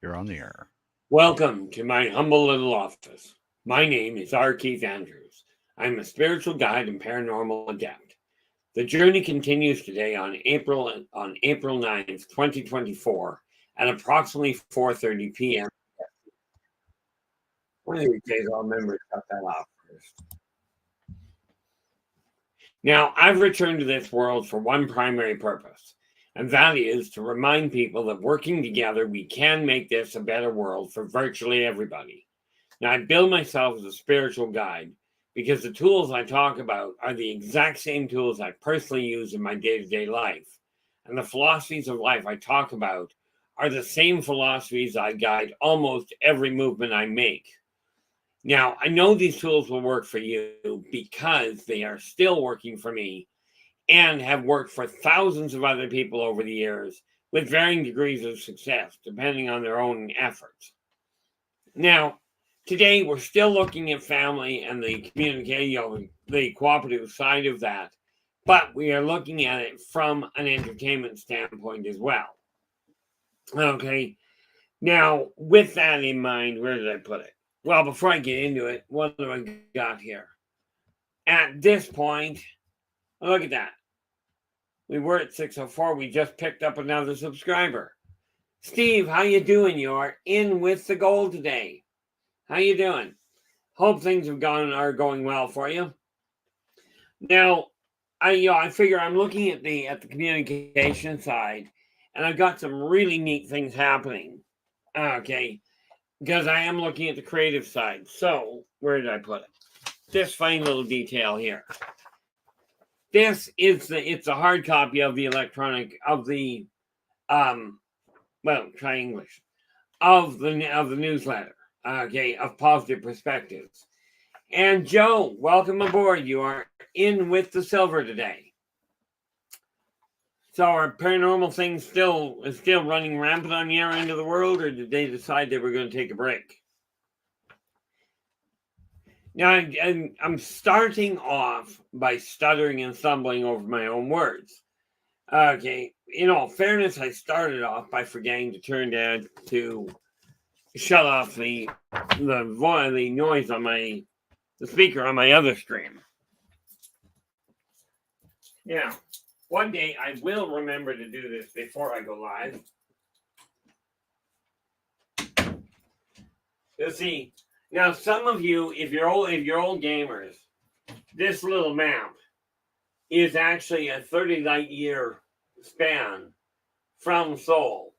You're on the air. Welcome to my humble little office. My name is R. Keith Andrews. I'm a spiritual guide and paranormal adept. The journey continues today on April 9th, 2024 at approximately 4:30 p.m. One of these days I'll remember to cut that off first. Now, I've returned to this world for one primary purpose, and that is to remind people that working together, we can make this a better world for virtually everybody. Now, I bill myself as a spiritual guide because the tools I talk about are the exact same tools I personally use in my day-to-day life. And the philosophies of life I talk about are the same philosophies I guide almost every movement I make. Now, I know these tools will work for you because they are still working for me and have worked for thousands of other people over the years with varying degrees of success, depending on their own efforts. Now, today we're still looking at family and the communication, the cooperative side of that, but we are looking at it from an entertainment standpoint as well. Okay, now with that in mind, where did I put it? Well, before I get into it, what do I got here? At this point, look at that. We were at 604. We just picked up another subscriber. Steve, how you doing? You are in with the gold today. How you doing? Hope things are going well for you. Now, I figure I'm looking at the communication side, and I've got some really neat things happening. Okay, because I am looking at the creative side. So, where did I put it? This fine little detail here. This is it's a hard copy of the try English, of the newsletter. Okay, of Positive Perspectives. And Joe, welcome aboard. You are in with the silver today. So are paranormal things still running rampant on your end of the world, or did they decide they were going to take a break? Now, I'm starting off by stuttering and stumbling over my own words. Okay, in all fairness, I started off by forgetting to turn down to shut off the noise on the speaker on my other stream. Now, one day I will remember to do this before I go live. You'll see. Now, some of you, if you're old gamers, this little map is actually a 30 light year span from Seoul.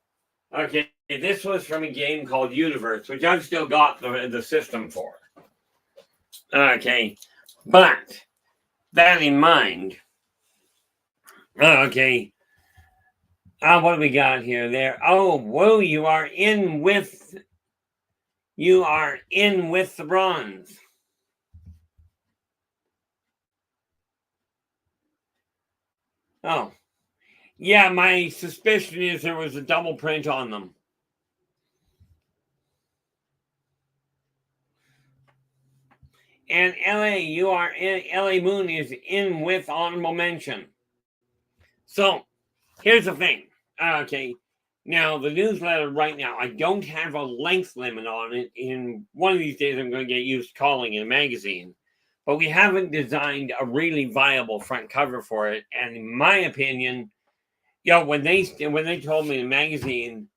Okay, this was from a game called Universe, which I've still got the system for. Okay, but that in mind, okay, what do we got here? There, oh, whoa, you are in with the bronze. Oh, yeah, my suspicion is there was a double print on them. And LA Moon is in with honorable mention. So, here's the thing. Okay, now the newsletter right now, I don't have a length limit on it. In one of these days, I'm going to get used to calling it a magazine. But we haven't designed a really viable front cover for it. And in my opinion, when they told me the magazine,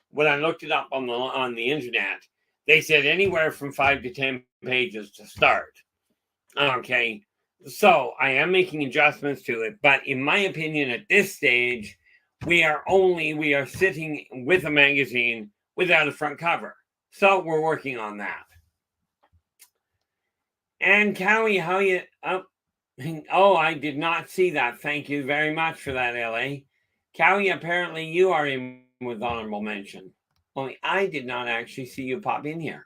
when I looked it up on the internet, they said anywhere from 5 to 10 pages to start. Okay, so I am making adjustments to it, but in my opinion, at this stage, we are sitting with a magazine without a front cover. So we're working on that. And Cowie, how you? Oh, I did not see that. Thank you very much for that, LA. Cowie, apparently you are in with honorable mention. Only I did not actually see you pop in here.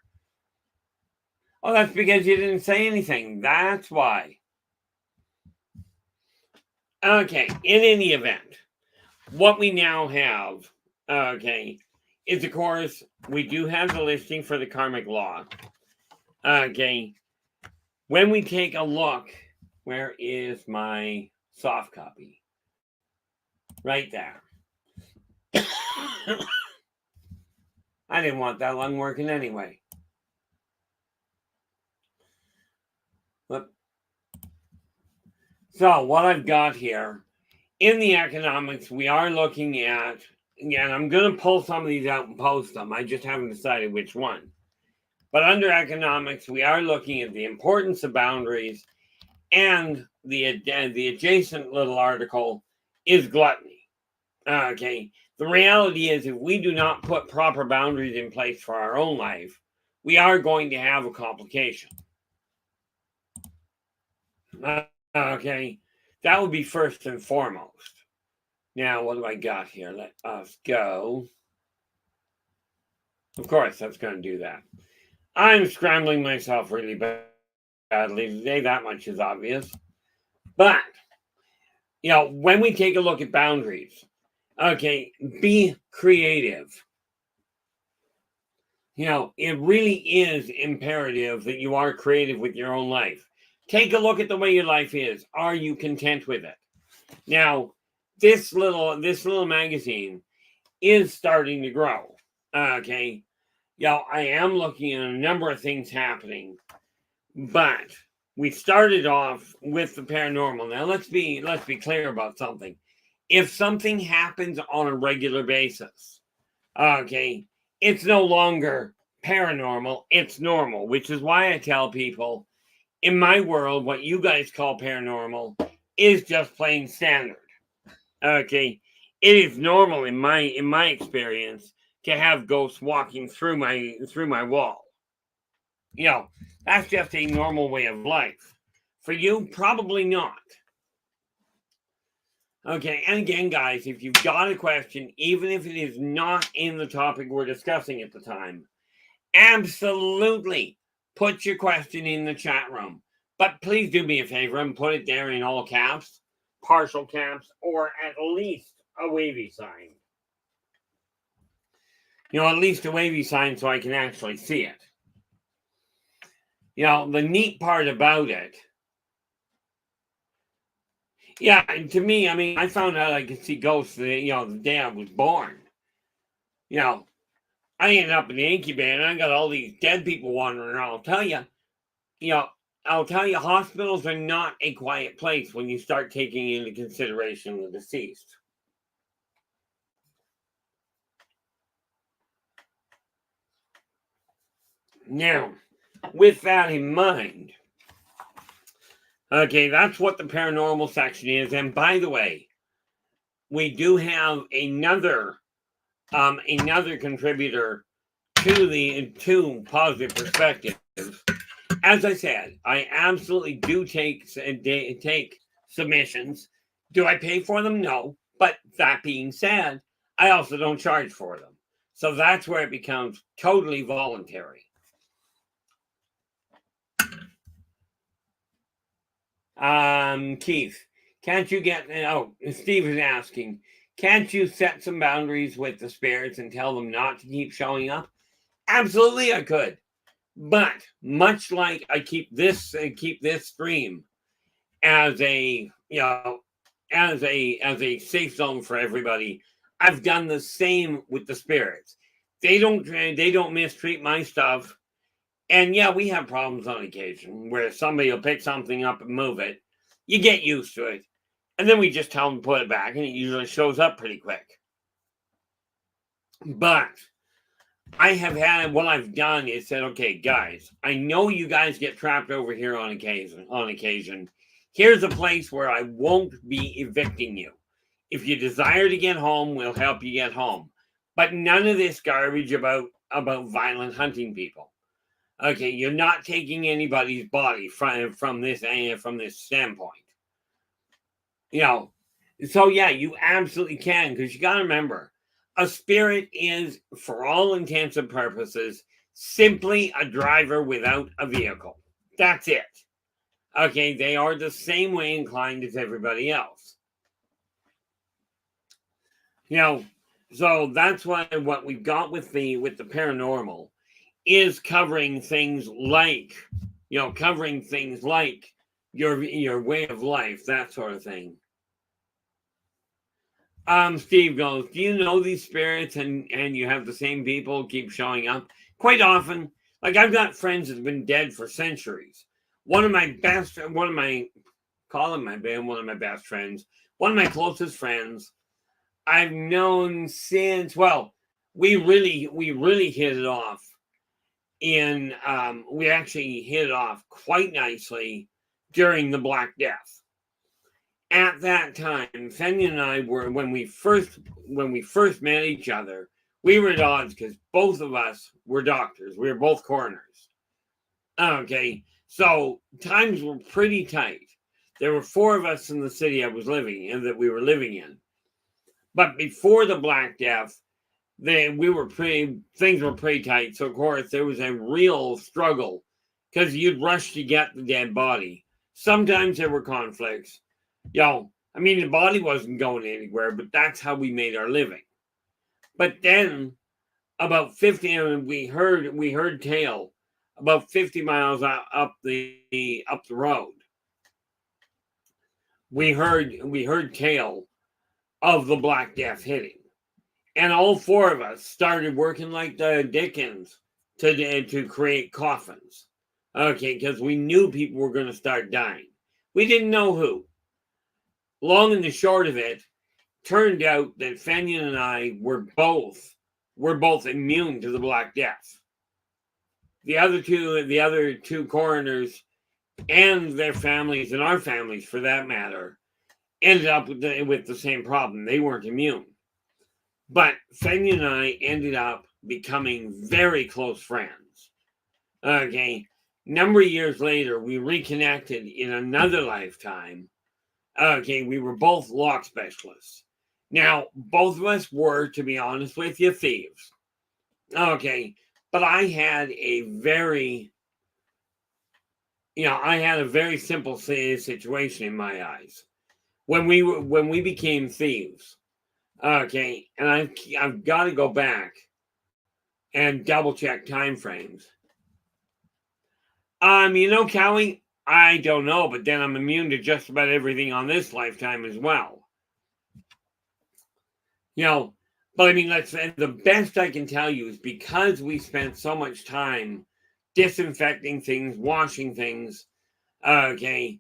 Oh, that's because you didn't say anything. That's why. Okay, in any event, what we now have, okay, is of course, we do have the listing for the karmic law. Okay, when we take a look, where is my soft copy? Right there. I didn't want that lung working anyway. So what I've got here, in the economics, we are looking at, and I'm going to pull some of these out and post them. I just haven't decided which one. But under economics, we are looking at the importance of boundaries, and the adjacent little article is gluttony. Okay, the reality is if we do not put proper boundaries in place for our own life, we are going to have a complication. Okay, that would be first and foremost. Now, what do I got here? Let us go. Of course, that's going to do that. I'm scrambling myself really badly today. That much is obvious. But, when we take a look at boundaries, okay, be creative. It really is imperative that you are creative with your own life. Take a look at the way your life is. Are you content with it? Now, this little magazine is starting to grow. Okay. I am looking at a number of things happening, but we started off with the paranormal. Now let's be clear about something. If something happens on a regular basis, okay, it's no longer paranormal, it's normal, which is why I tell people, in my world, what you guys call paranormal is just plain standard. Okay, it is normal in my experience to have ghosts walking through my wall. That's just a normal way of life. For you, probably not. Okay, and again, guys, if you've got a question, even if it is not in the topic we're discussing at the time, absolutely put your question in the chat room. But please do me a favor and put it there in all caps, partial caps, or at least a wavy sign. At least a wavy sign so I can actually see it. The neat part about it, and to me, I found out I could see ghosts, the day I was born. I ended up in the incubator and I got all these dead people wandering around. I'll tell you, hospitals are not a quiet place when you start taking into consideration the deceased. Now, with that in mind, okay, that's what the paranormal section is. And by the way, we do have another contributor to Positive Perspectives. As I said, I absolutely do take submissions. Do I pay for them? No. But that being said, I also don't charge for them. So that's where it becomes totally voluntary. Keith, can't you get... Steve is asking, can't you set some boundaries with the spirits and tell them not to keep showing up? Absolutely, I could. But much like I keep this stream as a safe zone for everybody, I've done the same with the spirits. They don't mistreat my stuff. And yeah, we have problems on occasion where somebody will pick something up and move it. You get used to it. And then we just tell them to put it back, and it usually shows up pretty quick. But what I've done is said, okay, guys, I know you guys get trapped over here on occasion. Here's a place where I won't be evicting you. If you desire to get home, we'll help you get home. But none of this garbage about violent hunting people. Okay, you're not taking anybody's body from this standpoint. So yeah, you absolutely can, because you got to remember, a spirit is, for all intents and purposes, simply a driver without a vehicle. That's it. Okay, they are the same way inclined as everybody else. So that's what we've got with the paranormal is covering things like your way of life, that sort of thing. Steve goes, do you know these spirits and you have the same people keep showing up? Quite often, like I've got friends that have been dead for centuries. One of my best, one of my, call him my band, one of my best friends, one of my closest friends, I've known since, well, we really hit it off we actually hit it off quite nicely during the Black Death. At that time, Fenya and I were when we first met each other, we were at odds because both of us were doctors. We were both coroners. Okay, so times were pretty tight. There were four of us in the city I was living in that we were living in. But before the Black Death, things were pretty tight. So of course there was a real struggle because you'd rush to get the dead body. Sometimes there were conflicts. I mean, the body wasn't going anywhere, but that's how we made our living. But then, about 50, we heard tale about 50 miles up the road. We heard tale of the Black Death hitting, and all four of us started working like the Dickens to create coffins. Okay, because we knew people were going to start dying. We didn't know who. Long and the short of it, turned out that Fenyon and I were both immune to the Black Death. The other two coroners and their families, and our families for that matter, ended up with the same problem. They weren't immune. But Fenyon and I ended up becoming very close friends. Okay. Number of years later, we reconnected in another lifetime. Okay, we were both lock specialists. Now, both of us were, to be honest with you, thieves. Okay, but I had a very simple situation in my eyes. When we became thieves, okay, and I've got to go back and double check time frames. Callie, I don't know, but then I'm immune to just about everything on this lifetime as well. But I mean, the best I can tell you is because we spent so much time disinfecting things, washing things, okay,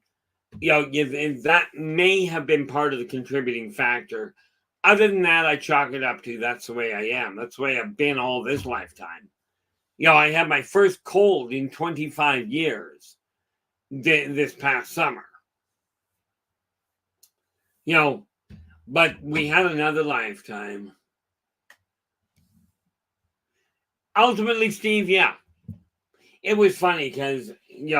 that may have been part of the contributing factor. Other than that, I chalk it up to that's the way I am. That's the way I've been all this lifetime. I had my first cold in 25 years this past summer. But we had another lifetime. Ultimately, Steve, yeah. It was funny because, we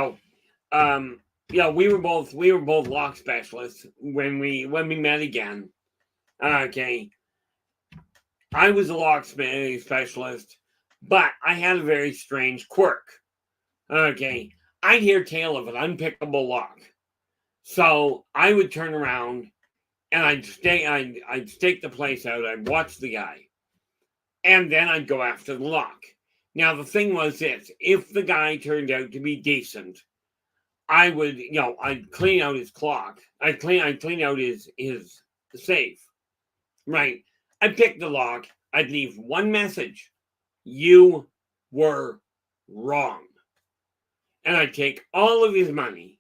were both lock specialists when we met again. Okay. I was a lock specialist, but I had a very strange quirk. Okay. I'd hear tale of an unpickable lock. So I would turn around and I'd stake the place out. I'd watch the guy. And then I'd go after the lock. Now, the thing was this. If the guy turned out to be decent, I would, I'd clean out his clock. I'd clean out his safe. Right. I'd pick the lock. I'd leave one message. You were wrong. And I'd take all of his money.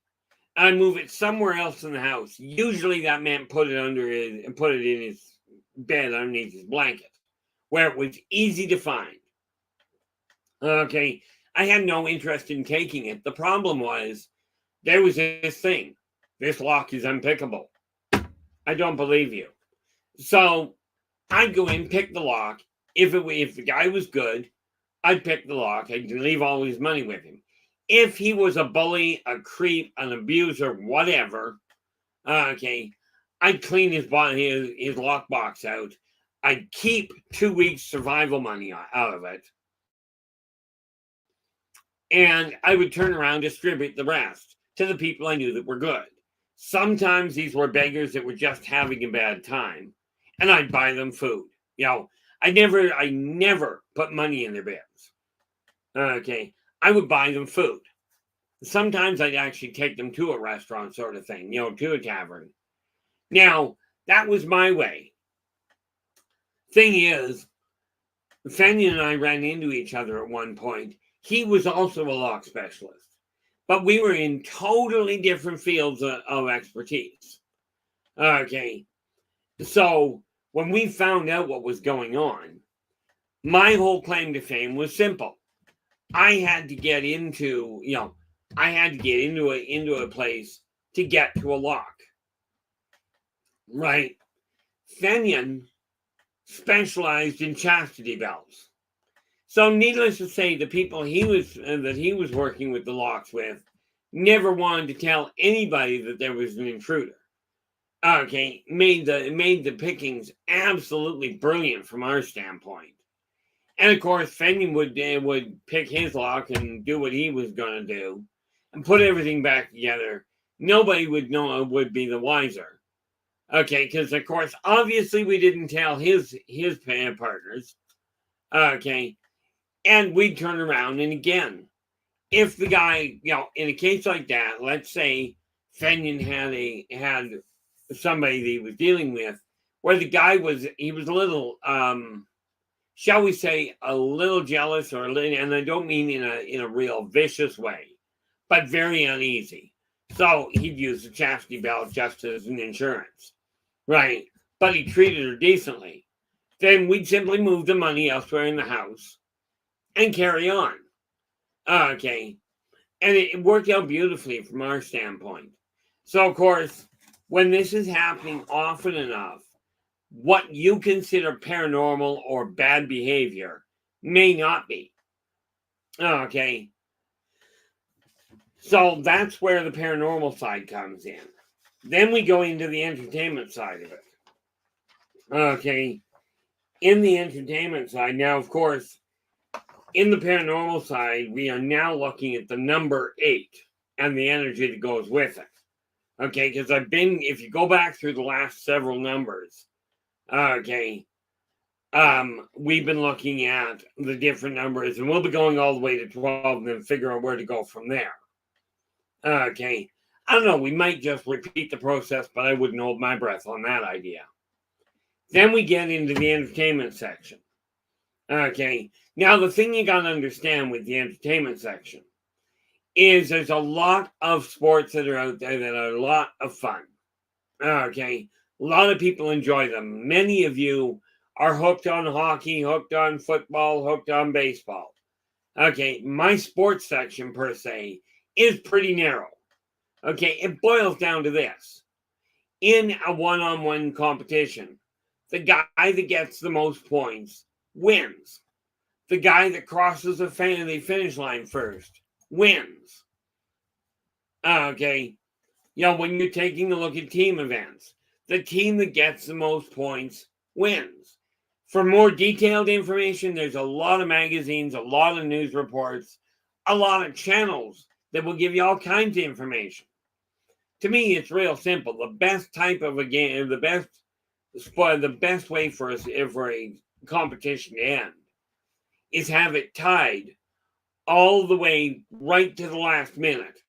I'd move it somewhere else in the house. Usually that meant put it in his bed underneath his blanket, where it was easy to find. Okay. I had no interest in taking it. The problem was there was this thing. This lock is unpickable. I don't believe you. So I'd go in, pick the lock. If the guy was good, I'd pick the lock. I'd leave all his money with him. If he was a bully, a creep, an abuser, whatever, okay, I'd clean his lockbox out. I'd keep 2 weeks survival money out of it. And I would turn around, distribute the rest to the people I knew that were good. Sometimes these were beggars that were just having a bad time. And I'd buy them food. I never put money in their beds. Okay. I would buy them food. Sometimes I'd actually take them to a restaurant sort of thing, to a tavern. Now, that was my way. Thing is, Fenton and I ran into each other at one point. He was also a lock specialist, but we were in totally different fields of expertise. Okay, so when we found out what was going on, my whole claim to fame was simple. I had to get into, into a place to get to a lock. Right? Fenton specialized in chastity belts. So needless to say, the people that he was working with the locks with never wanted to tell anybody that there was an intruder. Okay, made the pickings absolutely brilliant from our standpoint. And of course, Fenton would pick his lock and do what he was going to do, and put everything back together. Nobody would would be the wiser. Okay, because of course, obviously, we didn't tell his partners. Okay, and we'd turn around and again, if the guy, in a case like that, let's say Fenton had somebody that he was dealing with, where the guy was a little shall we say, a little jealous, and I don't mean in a real vicious way, but very uneasy. So he'd use the chastity belt just as an insurance, right? But he treated her decently. Then we'd simply move the money elsewhere in the house and carry on. Okay, and it worked out beautifully from our standpoint. So of course, when this is happening often enough, what you consider paranormal or bad behavior may not be. Okay. So that's where the paranormal side comes in. Then we go into the entertainment side of it. Okay. In the entertainment side, now, of course, in the paranormal side, we are now looking at the number 8 and the energy that goes with it. Okay. Because if you go back through the last several numbers, okay, we've been looking at the different numbers, and we'll be going all the way to 12 and then figure out where to go from there. Okay. I don't know, we might just repeat the process, but I wouldn't hold my breath on that idea. Then we get into the entertainment section. Okay. Now, the thing you got to understand with the entertainment section is there's a lot of sports that are out there that are a lot of fun. Okay. A lot of people enjoy them. Many of you are hooked on hockey, hooked on football, hooked on baseball. Okay, my sports section per se is pretty narrow. Okay, it boils down to this. In a one-on-one competition, the guy that gets the most points wins. The guy that crosses the finish line first wins. Okay, when you're taking a look at team events, the team that gets the most points wins. For more detailed information, there's a lot of magazines, a lot of news reports, a lot of channels that will give you all kinds of information. To me, it's real simple. The best type of a game, the best way for a competition to end is have it tied all the way right to the last minute,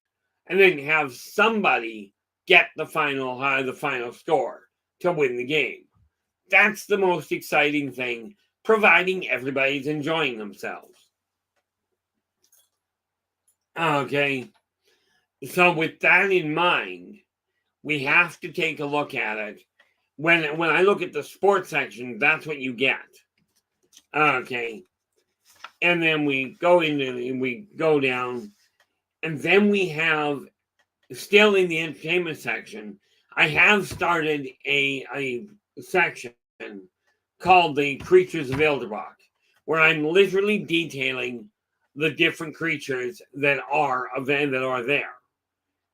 and then have somebody get the final score to win the game. That's the most exciting thing, providing everybody's enjoying themselves. Okay, so with that in mind, we have to take a look at it. When I look at the sports section, that's what you get. Okay, and then we go down, and then we have, still in the entertainment section, I have started a section called the Creatures of Elderbach, where I'm literally detailing the different creatures that are there.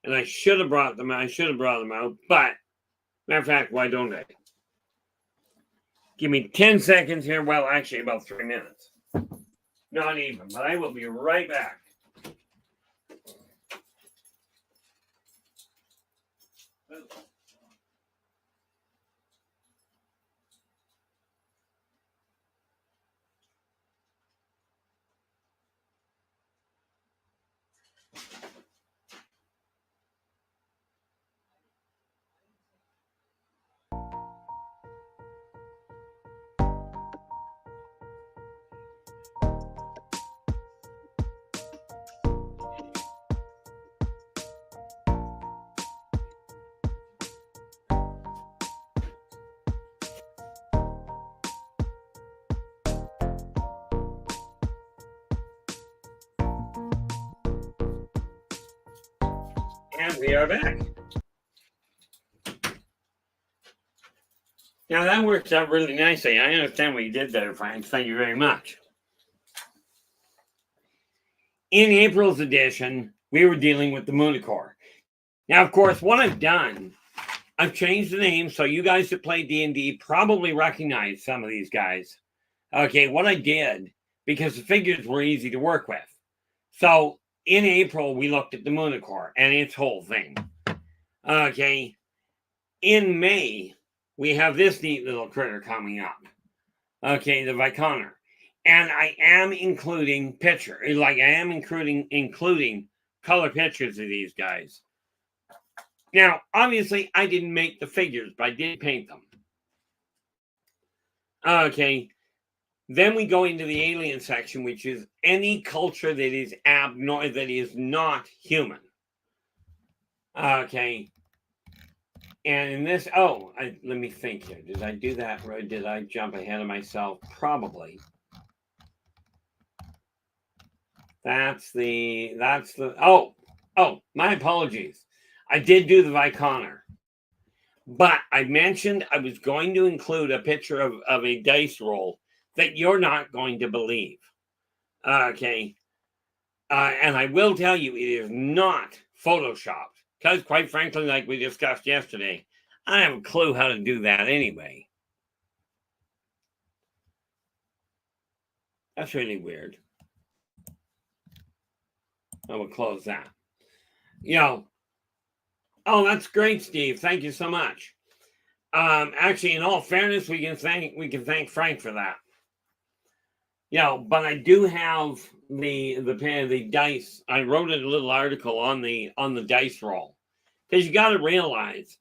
And I should have brought them out, but matter of fact, why don't I? Give me 10 seconds here. Well, actually, about 3 minutes. Not even, but I will be right back. we are back. Now that works out really nicely. I understand what you did there, Frank. Thank you very much. In April's edition, we were dealing with the Moonicore. Now, of course, what I've done, I've changed the name so you guys that play D&D probably recognize some of these guys. Okay, what I did, because the figures were easy to work with. So in April, we looked at the Moonicore and its whole thing. Okay, in May, we have this neat little critter coming up. Okay, the Viconer. And I am including including color pictures of these guys. Now, obviously, I didn't make the figures, but I did paint them. Okay, then we go into the alien section, which is any culture that is abnormal, that is not human. Okay, and in this, let me think here. Did I do that right? Did I jump ahead of myself? Probably. That's the, my apologies. I did do the Viconer. But I mentioned I was going to include a picture of a dice roll that you're not going to believe. Okay. And I will tell you, it is not Photoshopped. Because quite frankly, like we discussed yesterday, I have a clue how to do that anyway. That's really weird. I will close that. Oh, that's great, Steve. Thank you so much. Actually, in all fairness, we can thank Frank for that. But I do have the dice. I wrote a little article on the dice roll, because you got to realize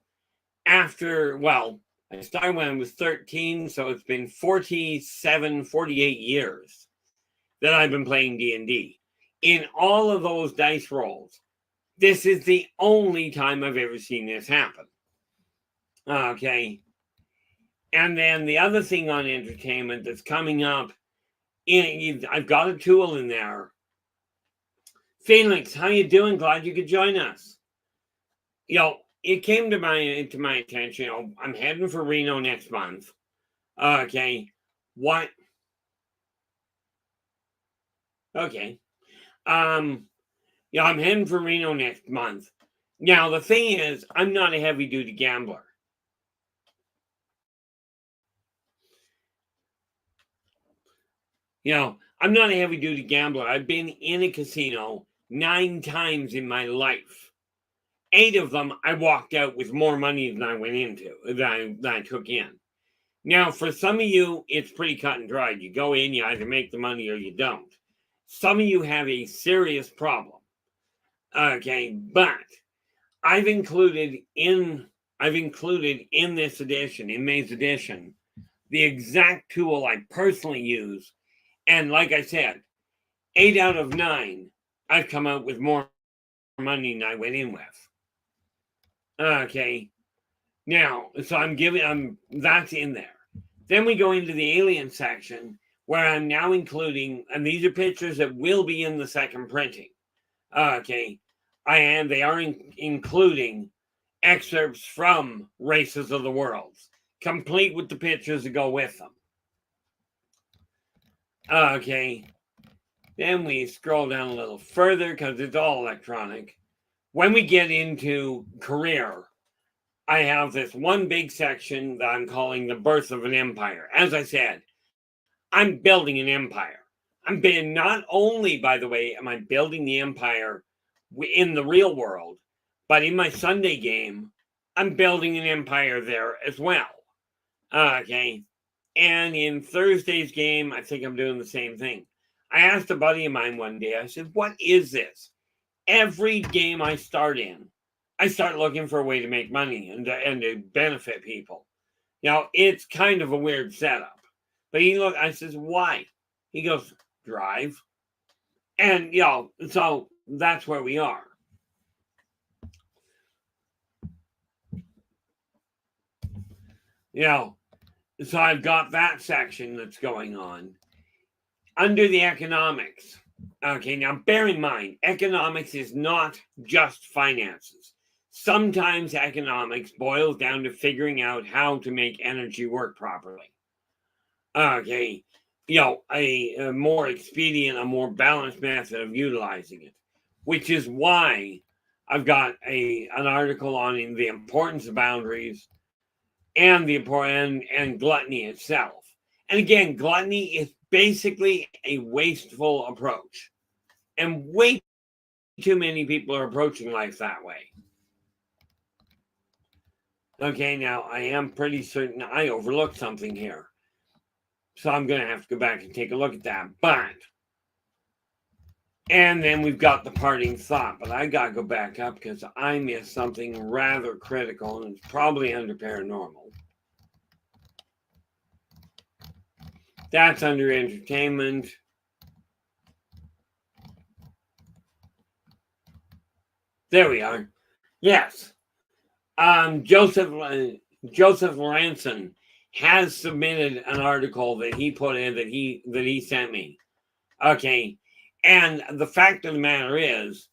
I started when I was 13, so it's been 48 years that I've been playing D&D. In all of those dice rolls, this is the only time I've ever seen this happen. Okay. And then the other thing on entertainment that's coming up, I've got a tool in there. Felix, how you doing? Glad you could join us. It came to my attention. I'm heading for Reno next month. Okay. What? Okay. I'm heading for Reno next month. Now, the thing is, I'm not a heavy-duty gambler. I'm not a heavy-duty gambler. I've been in a casino 9 times in my life. 8 of them, I walked out with more money than I went into, than I took in. Now, for some of you, it's pretty cut and dried. You go in, you either make the money or you don't. Some of you have a serious problem. Okay, but I've included in this edition, in May's edition, the exact tool I personally use. And like I said, 8 out of 9, I've come out with more money than I went in with. Okay. Now, so that's in there. Then we go into the alien section, where I'm now including, and these are pictures that will be in the second printing. Okay. They are including excerpts from Races of the Worlds, complete with the pictures that go with them. Okay. Then we scroll down a little further because it's all electronic. When we get into career, I have this one big section that I'm calling the birth of an empire. As I said, I'm building an empire. Not only, by the way, am I building the empire in the real world, but in my Sunday game, I'm building an empire there as well. Okay. And in Thursday's game, I think I'm doing the same thing. I asked a buddy of mine one day, I said, what is this? Every game I start in, I start looking for a way to make money and to benefit people. It's kind of a weird setup. But I says, why? He goes, drive. And, so that's where we are. So I've got that section that's going on. Under the economics. Okay, now bear in mind, economics is not just finances. Sometimes economics boils down to figuring out how to make energy work properly. Okay, a more expedient, a more balanced method of utilizing it, which is why I've got an article on the importance of boundaries and the important and gluttony itself. And again, gluttony is basically a wasteful approach, and way too many people are approaching life that way. Okay, now I am pretty certain I overlooked something here. So I'm going to have to go back and take a look at that. And then we've got the parting thought. But I got to go back up because I missed something rather critical. And it's probably under paranormal. That's under entertainment. There we are. Yes. Joseph Lanson has submitted an article that he put in that he sent me. Okay. And the fact of the matter is,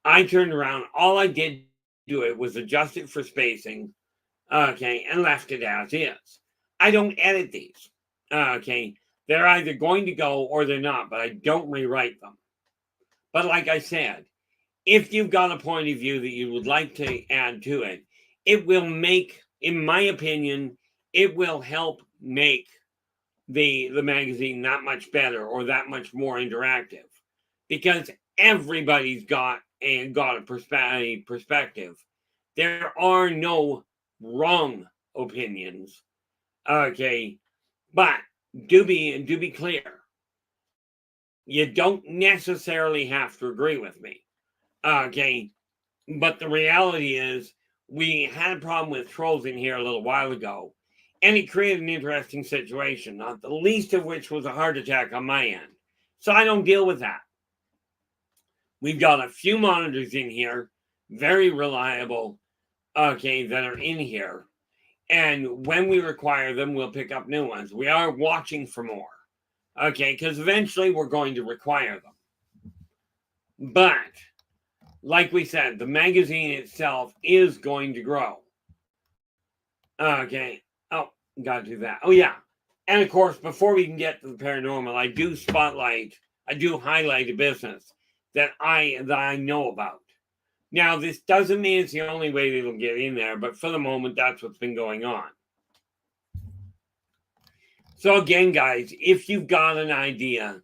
I turned around. All I did do it was adjust it for spacing. Okay. And left it as is. I don't edit these. Okay. They're either going to go or they're not, but I don't rewrite them. But like I said, if you've got a point of view that you would like to add to it, it will make, in my opinion, it will help make the magazine that much better or that much more interactive, because everybody's got a perspective. There are no wrong opinions. Okay, but do be clear. You don't necessarily have to agree with me. Okay, but the reality is, we had a problem with trolls in here a little while ago, and it created an interesting situation, not the least of which was a heart attack on my end. So I don't deal with that. We've got a few monitors in here, very reliable, okay, that are in here. And when we require them, we'll pick up new ones. We are watching for more, okay, because eventually we're going to require them. But like we said, the magazine itself is going to grow. Okay. Oh, got to do that. Oh, yeah. And of course, before we can get to the paranormal, I do highlight a business that I know about. Now, this doesn't mean it's the only way that it'll get in there, but for the moment, that's what's been going on. So again, guys, if you've got an idea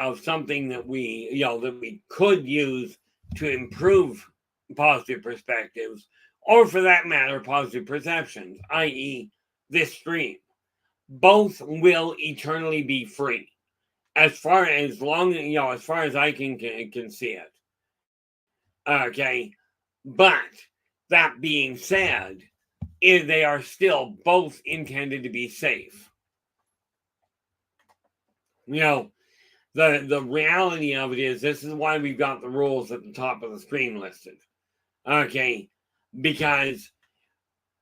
of something that we could use to improve positive perspectives, or for that matter, positive perceptions, i.e. this stream, both will eternally be free. As far as I can see it. Okay. But that being said, they are still both intended to be safe. The reality of it is, this is why we've got the rules at the top of the screen listed. Okay, because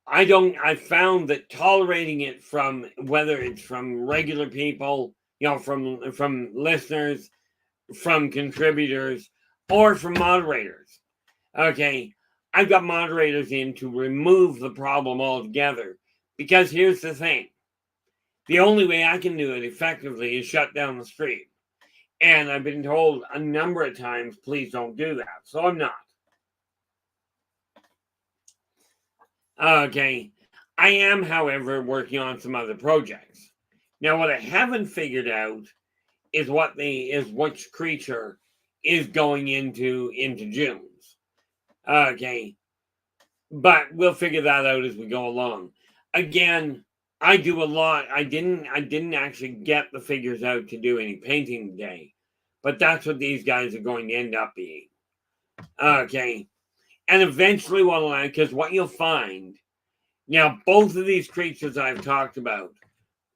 I found that tolerating it from, whether it's from regular people, from listeners, from contributors, or from moderators. Okay, I've got moderators in to remove the problem altogether, because here's the thing. The only way I can do it effectively is shut down the stream. And I've been told a number of times, please don't do that. So I'm not. Okay. I am, however, working on some other projects. Now, what I haven't figured out is which creature is going into June's. Okay. But we'll figure that out as we go along. Again, I do a lot. I didn't actually get the figures out to do any painting today, but that's what these guys are going to end up being. Okay. And eventually because what you'll find, now both of these creatures I've talked about,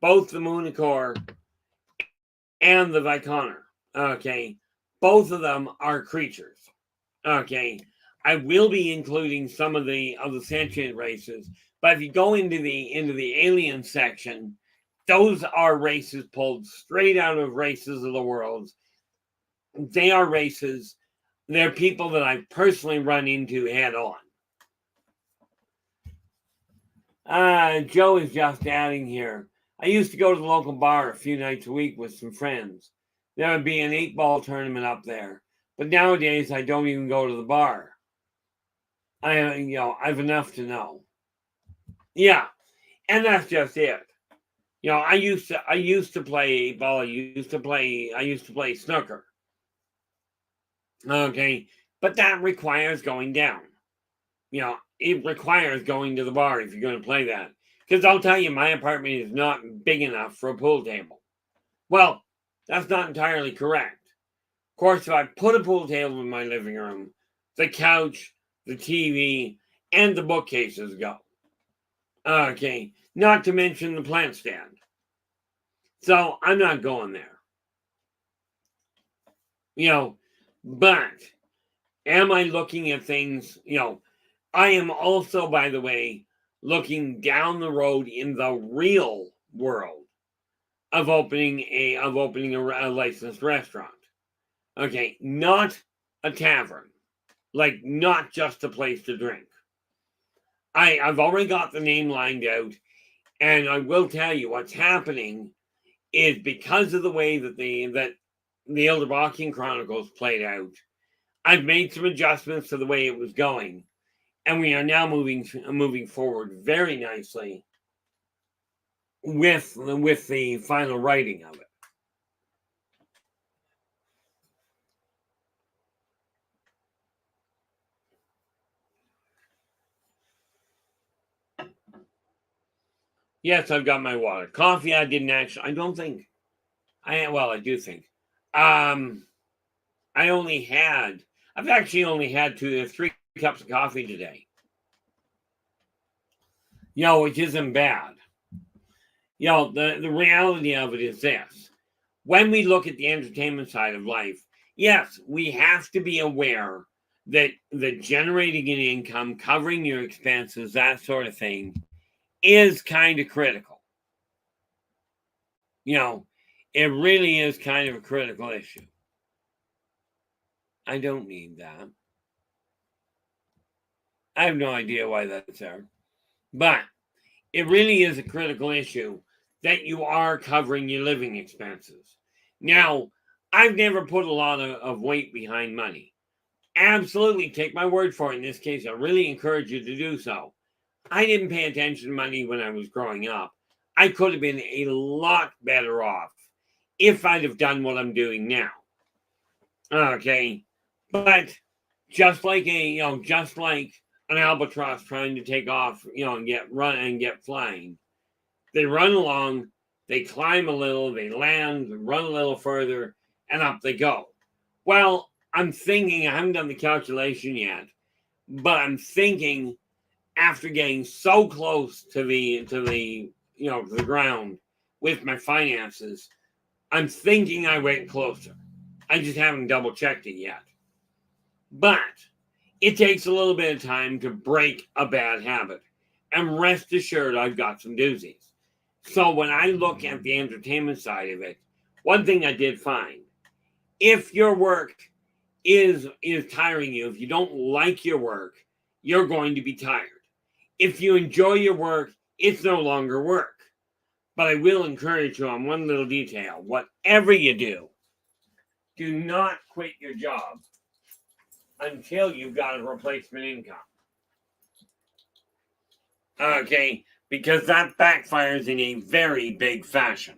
both the Moonicore and the Viconer, okay, both of them are creatures. Okay. I will be including some of the sentient races, but if you go into the alien section, those are races pulled straight out of Races of the World. They are races. They're people that I've personally run into head on. Joe is just adding here. I used to go to the local bar a few nights a week with some friends. There would be an 8-ball tournament up there. But nowadays, I don't even go to the bar. I've enough to know. Yeah, and that's just it. I used to play 8-ball. I used to play snooker. Okay, but that requires going down. It requires going to the bar if you're going to play that. Because I'll tell you, my apartment is not big enough for a pool table. Well, that's not entirely correct. Of course, if I put a pool table in my living room, the couch, the TV, and the bookcases go. Okay, not to mention the plant stand. So I'm not going there. But am I looking at things? I am also, by the way, looking down the road in the real world of opening a licensed restaurant. Okay, not a tavern, like not just a place to drink. I've already got the name lined out, and I will tell you what's happening is because of the way that the Elderbachian Chronicles played out. I've made some adjustments to the way it was going, and we are now moving forward very nicely with the final writing of it. Yes, I've got my water. Coffee, I didn't actually. I don't think. I do think. I've actually only had 2 or 3 cups of coffee today. Which isn't bad. The reality of it is this. When we look at the entertainment side of life, yes, we have to be aware that generating an income, covering your expenses, that sort of thing, is kind of critical. It really is kind of a critical issue. I don't need that. I have no idea why that's there. But it really is a critical issue that you are covering your living expenses. Now, I've never put a lot of weight behind money. Absolutely, take my word for it. In this case, I really encourage you to do so. I didn't pay attention to money when I was growing up. I could have been a lot better off if I'd have done what I'm doing now. Okay, but just like an albatross trying to take off, and get flying. They run along, they climb a little, they land, run a little further, and up they go. Well, I'm thinking, I haven't done the calculation yet, but I'm thinking after getting so close to the ground with my finances, I'm thinking I went closer. I just haven't double checked it yet. But it takes a little bit of time to break a bad habit. And rest assured, I've got some doozies. So when I look at the entertainment side of it, one thing I did find, if your work is tiring you, if you don't like your work, you're going to be tired. If you enjoy your work, it's no longer work. But I will encourage you on one little detail. Whatever you do not quit your job until you've got a replacement income. Okay, because that backfires in a very big fashion.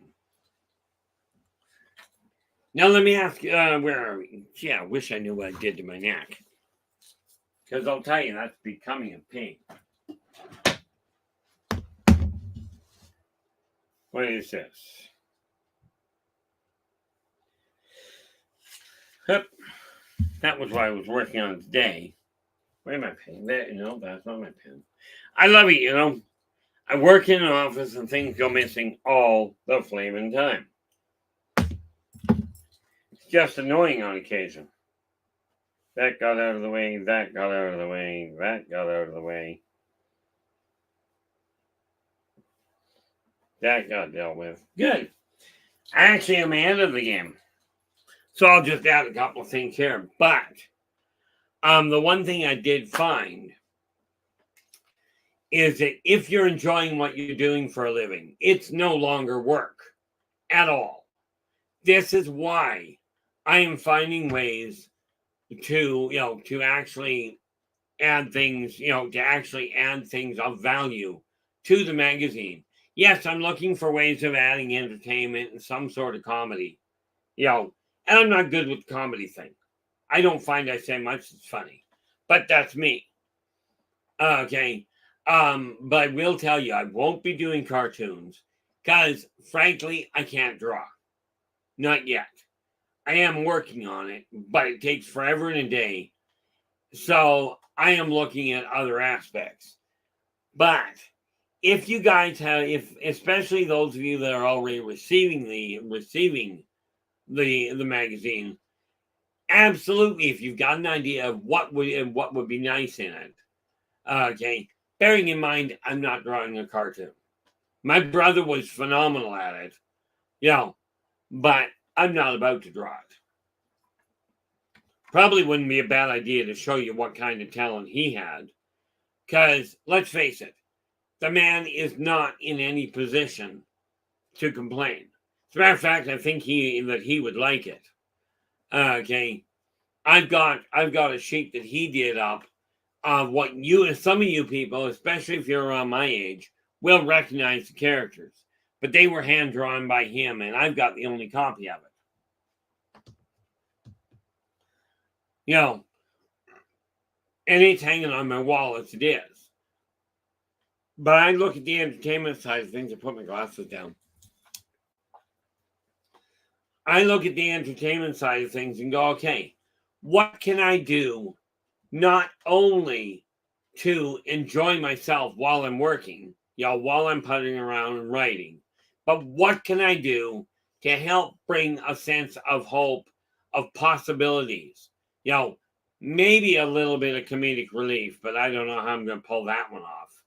Now let me ask, where are we? Gee, I wish I knew what I did to my neck. Because I'll tell you, that's becoming a pain. What is this? Yep. That was what I was working on today. Where's my pen? No, that's not my pen. I love it, I work in an office and things go missing all the flaming time. It's just annoying on occasion. That got out of the way, that got out of the way, that got out of the way. That got dealt with. Good. I actually am ahead of the game. So I'll just add a couple of things here. But the one thing I did find is that if you're enjoying what you're doing for a living, it's no longer work at all. This is why I am finding ways to actually add things, to actually add things of value to the magazine. Yes, I'm looking for ways of adding entertainment and some sort of comedy, and I'm not good with the comedy thing. I don't find I say much that's funny, but that's me. Okay. But I will tell you, I won't be doing cartoons because, frankly, I can't draw. Not yet. I am working on it, but it takes forever and a day. So I am looking at other aspects. But if you guys have, if especially those of you that are already receiving the magazine, absolutely, if you've got an idea of what would be nice in it, okay. Bearing in mind, I'm not drawing a cartoon. My brother was phenomenal at it, but I'm not about to draw it. Probably wouldn't be a bad idea to show you what kind of talent he had, because let's face it, the man is not in any position to complain. As a matter of fact, I think he would like it. Okay, I've got a sheet that he did up of what some of you people, especially if you're around my age, will recognize the characters. But they were hand drawn by him, and I've got the only copy of it. And it's hanging on my wall as it is. But I look at the entertainment side of things and put my glasses down. I look at the entertainment side of things and go, okay, what can I do not only to enjoy myself while I'm working, while I'm putting around and writing, but what can I do to help bring a sense of hope, of possibilities? Maybe a little bit of comedic relief, but I don't know how I'm going to pull that one off.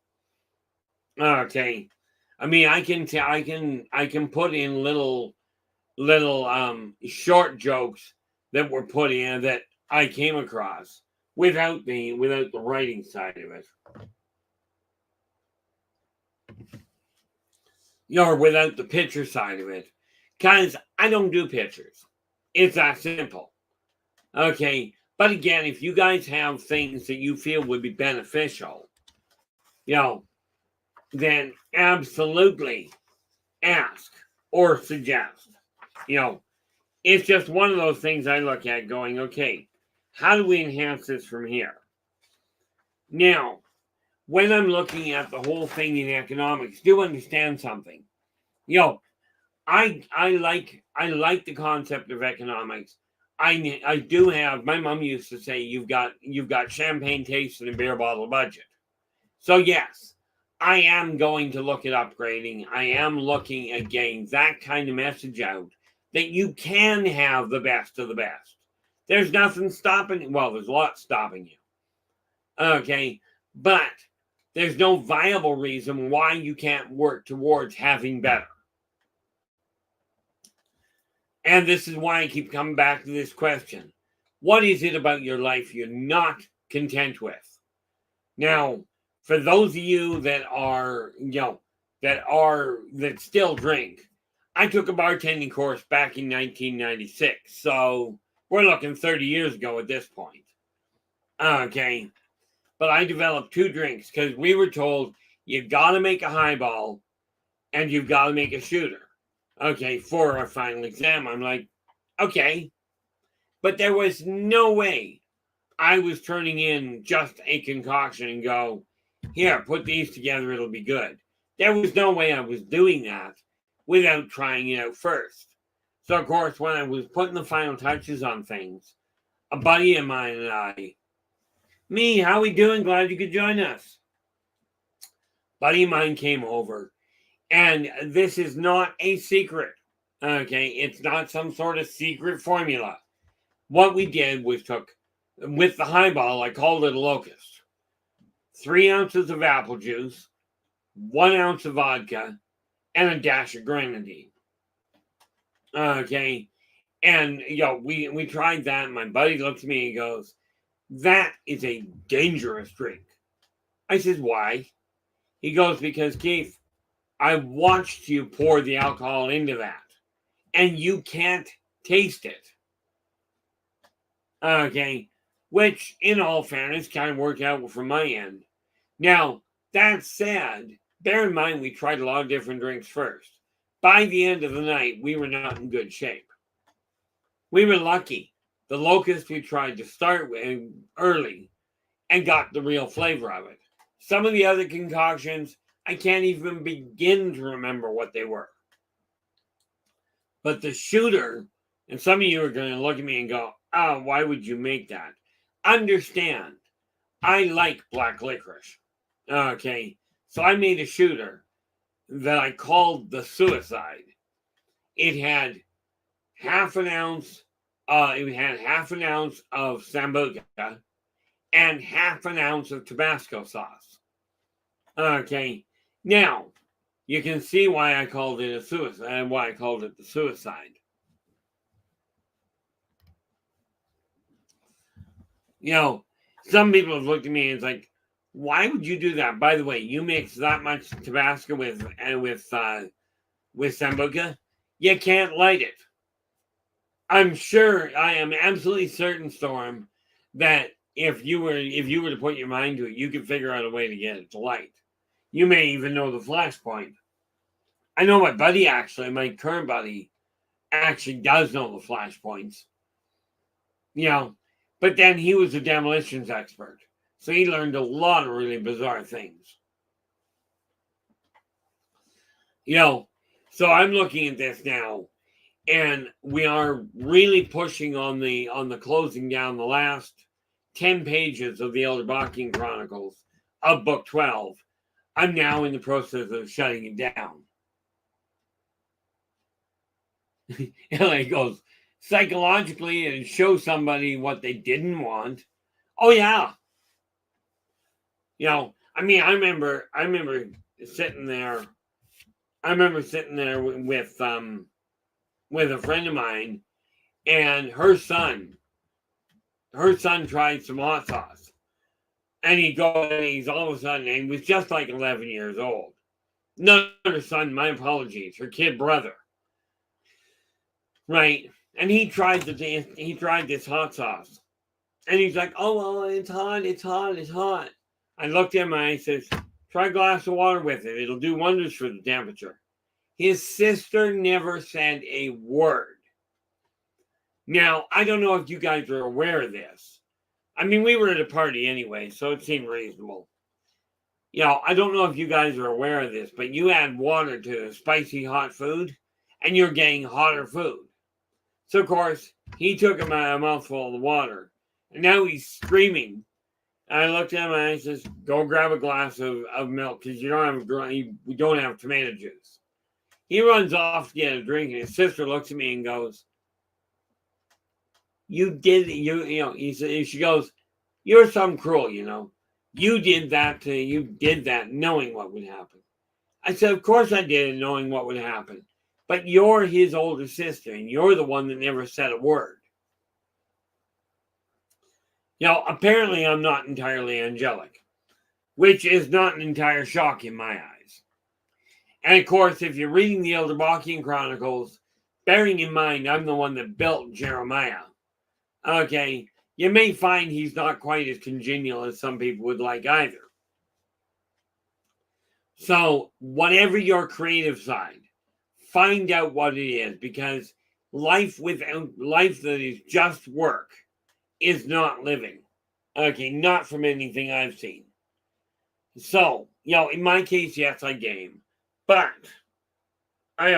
Okay, I mean, I can put in little short jokes that were put in that I came across without the writing side of it, or without the picture side of it, because I don't do pictures. It's that simple. Okay, but again, if you guys have things that you feel would be beneficial, then absolutely ask or suggest. It's just one of those things I look at going, okay, how do we enhance this from here? Now, when I'm looking at the whole thing in economics, do understand something. I like the concept of economics. I do have, my mom used to say, you've got champagne taste and a beer bottle budget. So yes, I am going to look at upgrading. I am looking at getting that kind of message out that you can have the best of the best. There's nothing stopping, well, there's a lot stopping you. Okay, but there's no viable reason why you can't work towards having better. And this is why I keep coming back to this question. What is it about your life you're not content with? Now, for those of you that are, that still drink, I took a bartending course back in 1996. So we're looking 30 years ago at this point. Okay. But I developed 2 drinks because we were told you've got to make a highball and you've got to make a shooter. Okay, for our final exam. I'm like, okay. But there was no way I was turning in just a concoction and go, here, put these together, it'll be good. There was no way I was doing that without trying it out first. So, of course, when I was putting the final touches on things, a buddy of mine and I, me, how we doing? Glad you could join us. Buddy of mine came over, and this is not a secret. Okay, it's not some sort of secret formula. What we did was took, with the highball, I called it a locust, 3 ounces of apple juice, 1 ounce of vodka, and a dash of grenadine. Okay, and we tried that. And my buddy looks at me and goes, "That is a dangerous drink." I says, "Why?" He goes, because Keith, I watched you pour the alcohol into that, and you can't taste it. Okay, which, in all fairness, kind of worked out from my end. Now, that said, bear in mind we tried a lot of different drinks first. By the end of the night, we were not in good shape. We were lucky. The locust we tried to start with early and got the real flavor of it. Some of the other concoctions, I can't even begin to remember what they were. But the shooter, and some of you are going to look at me and go, oh, why would you make that? Understand, I like black licorice. Okay, so I made a shooter that I called the Suicide. It had half an ounce of Sambuca and half an ounce of Tabasco sauce. Okay, now you can see why I called it a suicide and why I called it the Suicide. You know, some people have looked at me and it's like, why would you do that? By the way, you mix that much Tabasco with Sambuca, you can't light it. I'm sure, I am absolutely certain, Storm, that if you were to put your mind to it, you could figure out a way to get it to light. You may even know the flash point. I know my current buddy, actually does know the flash points. You know, but then he was a demolitions expert. So he learned a lot of really bizarre things. You know, so I'm looking at this now, and we are really pushing on the closing down the last 10 pages of the Elderbachian Chronicles of Book 12. I'm now in the process of shutting it down. And it goes, psychologically, and show somebody what they didn't want. Oh yeah. You know, I mean, I remember sitting there. I remember sitting there with a friend of mine, and her son tried some hot sauce, and he's all of a sudden, and he was just like 11 years old. Not her son, my apologies, her kid brother. Right. And he tried this hot sauce. And he's like, oh, well, it's hot. I looked at him and I said, try a glass of water with it. It'll do wonders for the temperature. His sister never said a word. Now, I don't know if you guys are aware of this. I mean, we were at a party anyway, so it seemed reasonable. You know, I don't know if you guys are aware of this, but you add water to spicy hot food, and you're getting hotter food. So, of course, he took a mouthful of the water, and now he's screaming. And I looked at him and I says, go grab a glass of milk, because we don't have tomato juice. He runs off to get a drink, and his sister looks at me and goes, you did, she goes, you're some cruel, you know. You did that knowing what would happen. I said, of course I did it knowing what would happen. But you're his older sister, and you're the one that never said a word. You know, apparently I'm not entirely angelic, which is not an entire shock in my eyes. And of course, if you're reading the Elderbachian Chronicles, bearing in mind I'm the one that built Jeremiah, okay, you may find he's not quite as congenial as some people would like either. So, whatever your creative side, find out what it is, because life that is just work is not living. Okay, not from anything I've seen. So, you know, in my case, yes, I game. But I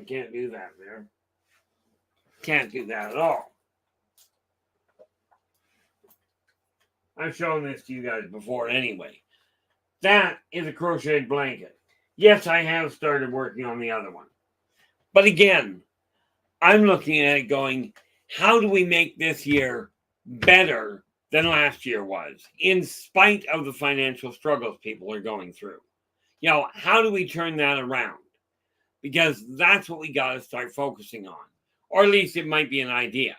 can't do that there. Can't do that at all. I've shown this to you guys before anyway. That is a crocheted blanket. Yes, I have started working on the other one. But again, I'm looking at it going, how do we make this year better than last year was, in spite of the financial struggles people are going through? You know, how do we turn that around? Because that's what we got to start focusing on. Or at least it might be an idea.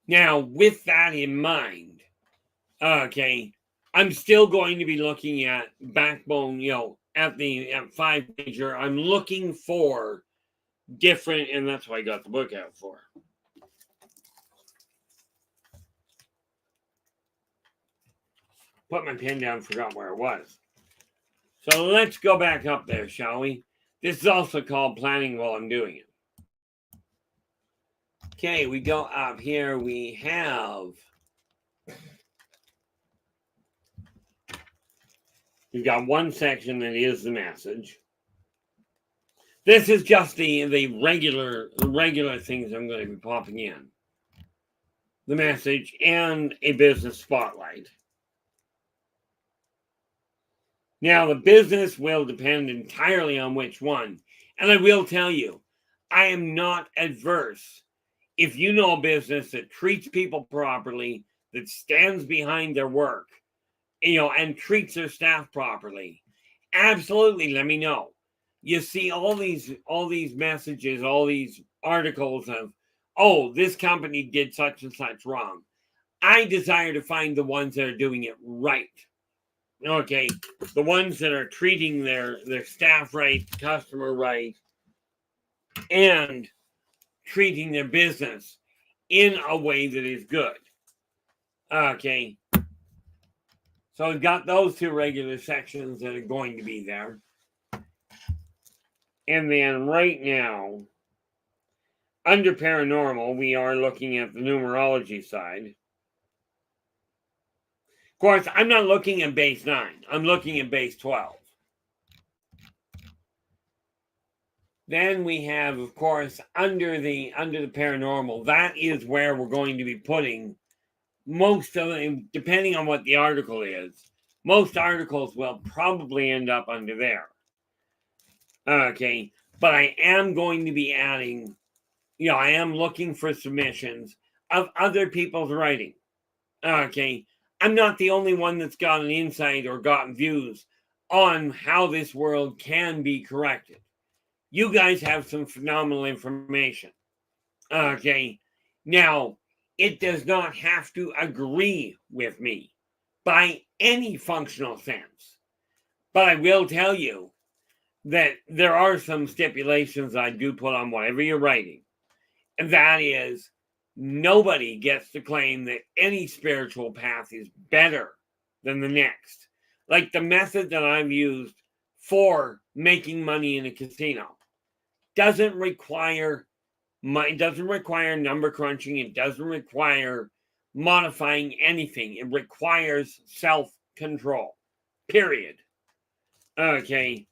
Now, with that in mind, okay, I'm still going to be looking at backbone, at 5-pager. I'm looking for different, and that's what I got the book out for. Put my pen down, forgot where it was. So let's go back up there, shall we? This is also called planning while I'm doing it. Okay, we go up here. We've got one section that is the message. This is just the regular things I'm going to be popping in. The message and a business spotlight. Now, the business will depend entirely on which one. And I will tell you, I am not adverse. If you know a business that treats people properly, that stands behind their work, and treats their staff properly, absolutely let me know. You see all these messages, all these articles of, oh, this company did such and such wrong. I desire to find the ones that are doing it right. Okay, the ones that are treating their staff right, customer right, and treating their business in a way that is good. Okay, so we've got those two regular sections that are going to be there. And then right now, under paranormal, we are looking at the numerology side. Of course, I'm not looking at base 9. I'm looking at base 12. Then we have, of course, under the paranormal, that is where we're going to be putting most of it, depending on what the article is. Most articles will probably end up under there. Okay, but I am going to be adding, I am looking for submissions of other people's writing. Okay, I'm not the only one that's got an insight or gotten views on how this world can be corrected. You guys have some phenomenal information. Okay, now it does not have to agree with me by any functional sense, but I will tell you that there are some stipulations I do put on whatever you're writing, and that is, nobody gets to claim that any spiritual path is better than the next. Like the method that I've used for making money in a casino doesn't require number crunching. It doesn't require modifying anything. It requires self-control. Period. Okay.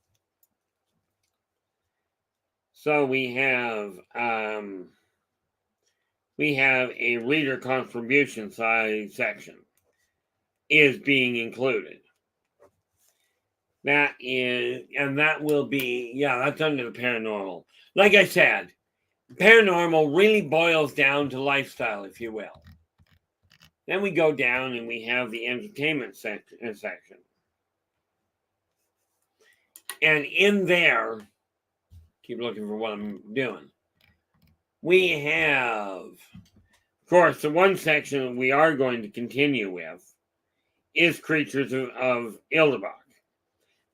So we have a reader contribution size section is being included. That will be, that's under the paranormal. Like I said, paranormal really boils down to lifestyle, if you will. Then we go down and we have the entertainment section. And in there, keep looking for what I'm doing. We have, of course, the one section that we are going to continue with is Creatures of Ildabak.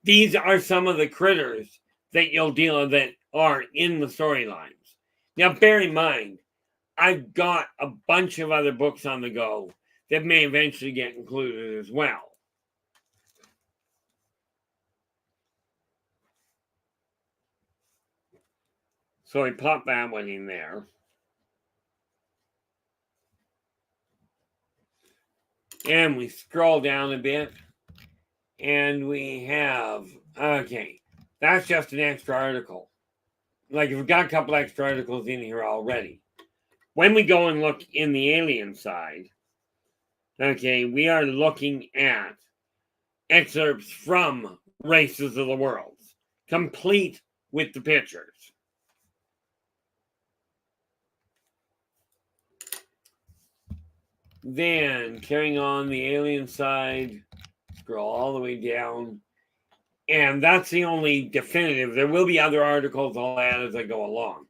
These are some of the critters that you'll deal with that are in the storylines. Now, bear in mind, I've got a bunch of other books on the go that may eventually get included as well. So we pop that one in there. And we scroll down a bit. And we have, okay, that's just an extra article. Like, we've got a couple extra articles in here already. When we go and look in the alien side, okay, we are looking at excerpts from Races of the World, complete with the pictures. Then, carrying on the alien side, scroll all the way down. And that's the only definitive. There will be other articles I'll add as I go along.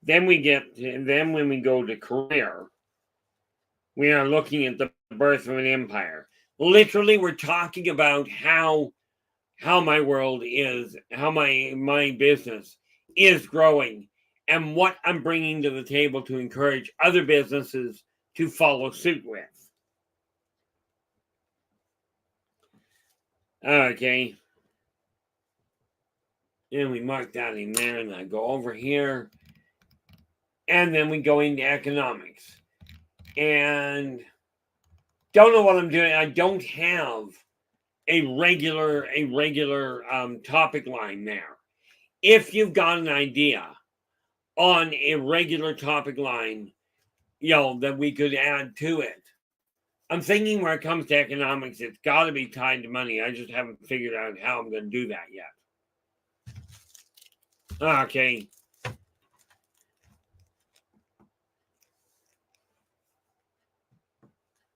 Then when we go to career, we are looking at the birth of an empire. Literally, we're talking about how my world is, how my business is growing, and what I'm bringing to the table to encourage other businesses to follow suit with. Okay. And we mark that in there, and I go over here, and then we go into economics. And don't know what I'm doing. I don't have a regular topic line there. If you've got an idea on a regular topic line, that we could add to it. I'm thinking where it comes to economics, it's got to be tied to money. I just haven't figured out how I'm going to do that yet. Okay.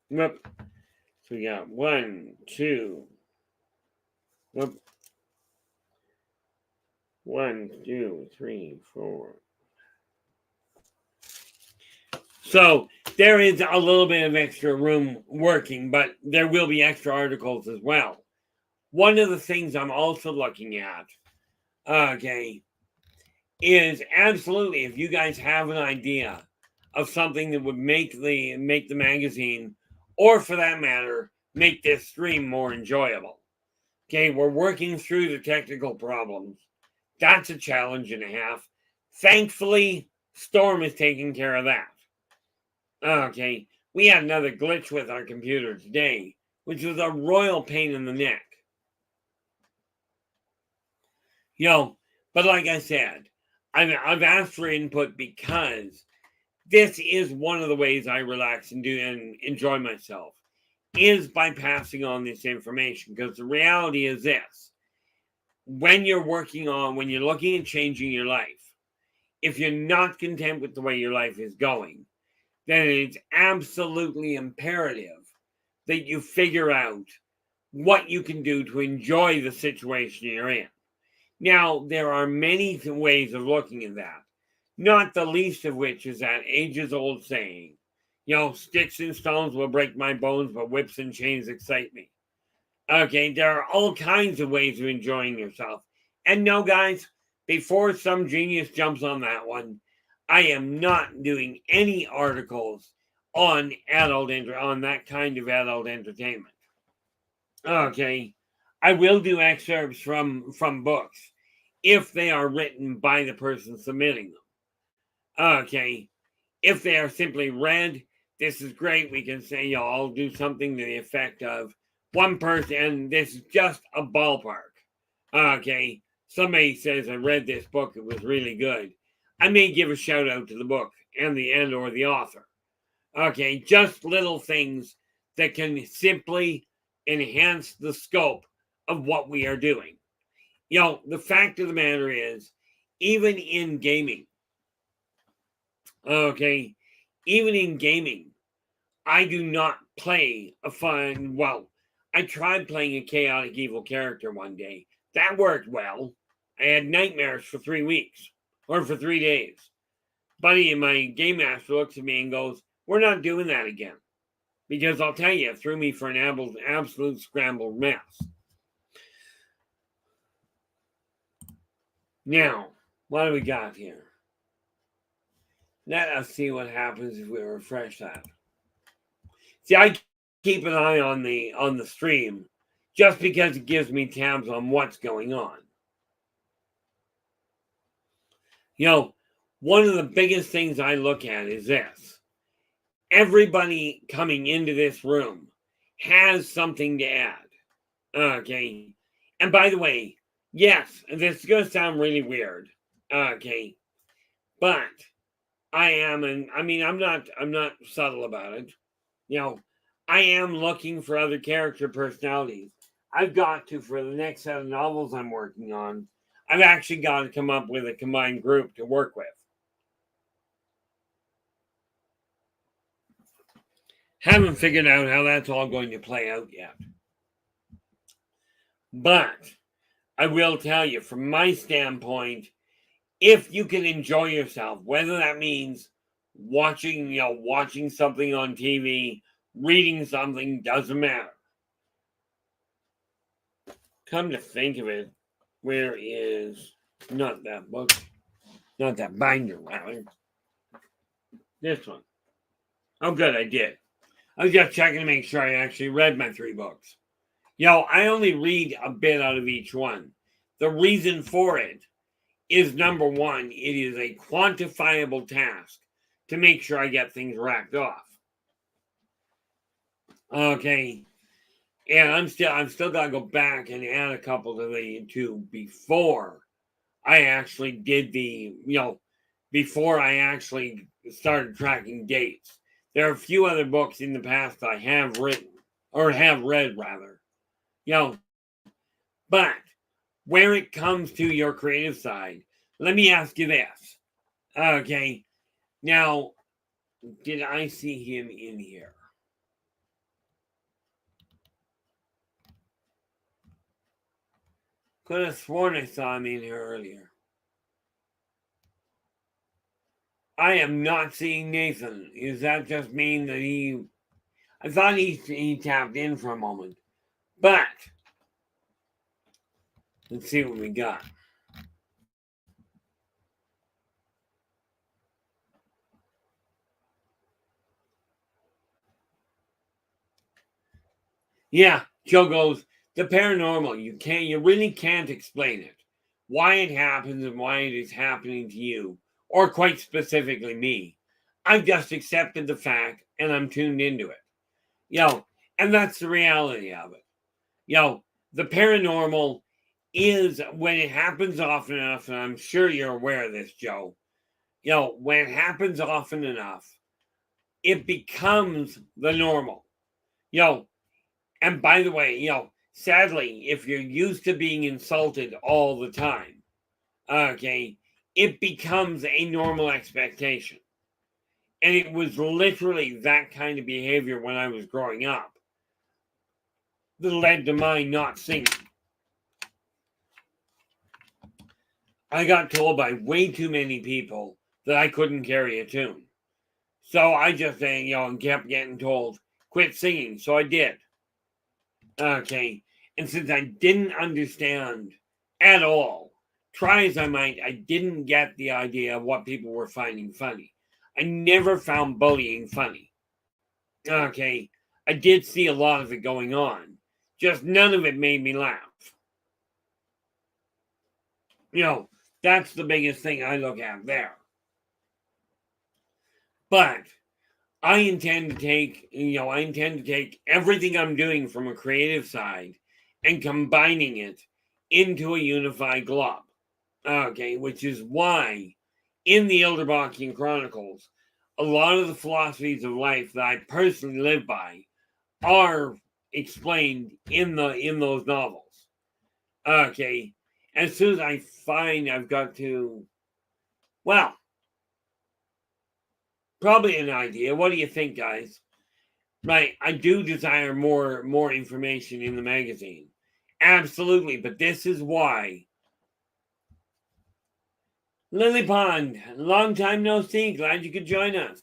Whoop. So we got 1, 2. Whoop. 1, 2, 3, 4. So there is a little bit of extra room working, but there will be extra articles as well. One of the things I'm also looking at, okay, is absolutely if you guys have an idea of something that would make the magazine, or for that matter, make this stream more enjoyable. Okay, we're working through the technical problems. That's a challenge and a half. Thankfully, Storm is taking care of that. Okay, we had another glitch with our computer today, which was a royal pain in the neck. But like I said, I've asked for input because this is one of the ways I relax and enjoy myself, is by passing on this information. Because the reality is this: when you're looking at changing your life, if you're not content with the way your life is going, then it's absolutely imperative that you figure out what you can do to enjoy the situation you're in. Now, there are many ways of looking at that, not the least of which is that ages-old saying, sticks and stones will break my bones, but whips and chains excite me. Okay, there are all kinds of ways of enjoying yourself. And no, guys, before some genius jumps on that one, I am not doing any articles on that kind of adult entertainment. Okay, I will do excerpts from books if they are written by the person submitting them. Okay, if they are simply read, this is great. We can say, I'll do something to the effect of one person, and this is just a ballpark. Okay, somebody says, I read this book, it was really good. I may give a shout out to the book and or the author. Okay, just little things that can simply enhance the scope of what we are doing. The fact of the matter is, even in gaming, I do not play I tried playing a chaotic evil character one day. That worked well. I had nightmares for 3 weeks, or for 3 days. Buddy in my game master looks at me and goes, we're not doing that again. Because I'll tell you, it threw me for an absolute scrambled mess. Now, what do we got here? Let us see what happens if we refresh that. See, I keep an eye on the stream just because it gives me tabs on what's going on. One of the biggest things I look at is this. Everybody coming into this room has something to add. Okay. And by the way, yes, this is going to sound really weird. Okay. But I'm not subtle about it. I am looking for other character personalities. I've got to, for the next set of novels I'm working on, I've actually got to come up with a combined group to work with. Haven't figured out how that's all going to play out yet. But I will tell you, from my standpoint, if you can enjoy yourself, whether that means watching something on TV, reading something, doesn't matter. Come to think of it, where is not that book, not that binder, rather. This one. Oh, good, I did. I was just checking to make sure I actually read my 3 books. I only read a bit out of each one. The reason for it is number one, it is a quantifiable task to make sure I get things racked off. Okay. And I'm still gotta go back and add a couple to the two before I actually did before I actually started tracking dates. There are a few other books in the past I have written, or have read rather. But where it comes to your creative side, let me ask you this. Okay. Now, did I see him in here? Could have sworn I saw him in here earlier. I am not seeing Nathan. Does that just mean that I thought he tapped in for a moment. But let's see what we got. Yeah, Joe goes, the paranormal, you really can't explain it. Why it happens and why it is happening to you, or quite specifically me. I've just accepted the fact and I'm tuned into it. And that's the reality of it. The paranormal is when it happens often enough, and I'm sure you're aware of this, Joe. When it happens often enough, it becomes the normal. And by the way, sadly, if you're used to being insulted all the time, okay, it becomes a normal expectation. And it was literally that kind of behavior when I was growing up that led to my not singing. I got told by way too many people that I couldn't carry a tune. So I just kept getting told, quit singing. So I did. Okay. And since I didn't understand at all, try as I might, I didn't get the idea of what people were finding funny. I never found bullying funny. Okay. I did see a lot of it going on. Just none of it made me laugh. That's the biggest thing I look at there. But I intend to take everything I'm doing from a creative side and combining it into a unified glob. Okay, which is why in the Elderbachian Chronicles, a lot of the philosophies of life that I personally live by are explained in those novels. Okay. As soon as I find I've got to, well, probably an idea. What do you think, guys? Right, I do desire more information in the magazine. Absolutely, but this is why. Lily Pond, long time no see. Glad you could join us.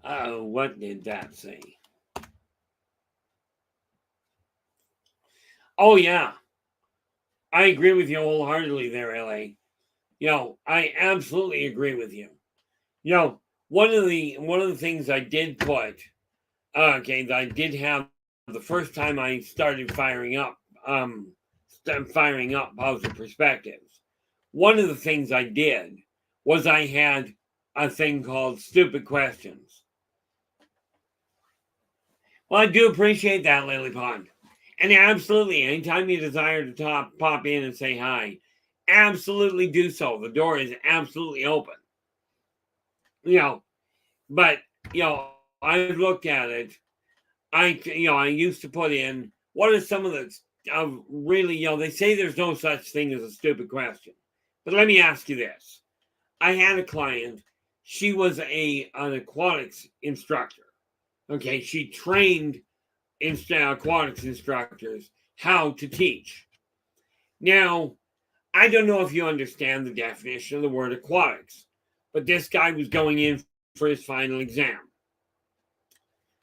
Oh, what did that say? Oh yeah, I agree with you wholeheartedly there, LA. I absolutely agree with you. One of the things I did put, that I did have the first time I started firing up positive perspectives. One of the things I did was I had a thing called stupid questions. Well, I do appreciate that, Lily Pond. And absolutely, anytime you desire to pop in and say hi, absolutely do so. The door is absolutely open. But I've looked at it. I used to put in what are some of the really, they say there's no such thing as a stupid question. But let me ask you this. I had a client, she was an aquatics instructor. Okay, she trained aquatics instructors how to teach. Now, I don't know if you understand the definition of the word aquatics, but this guy was going in for his final exam.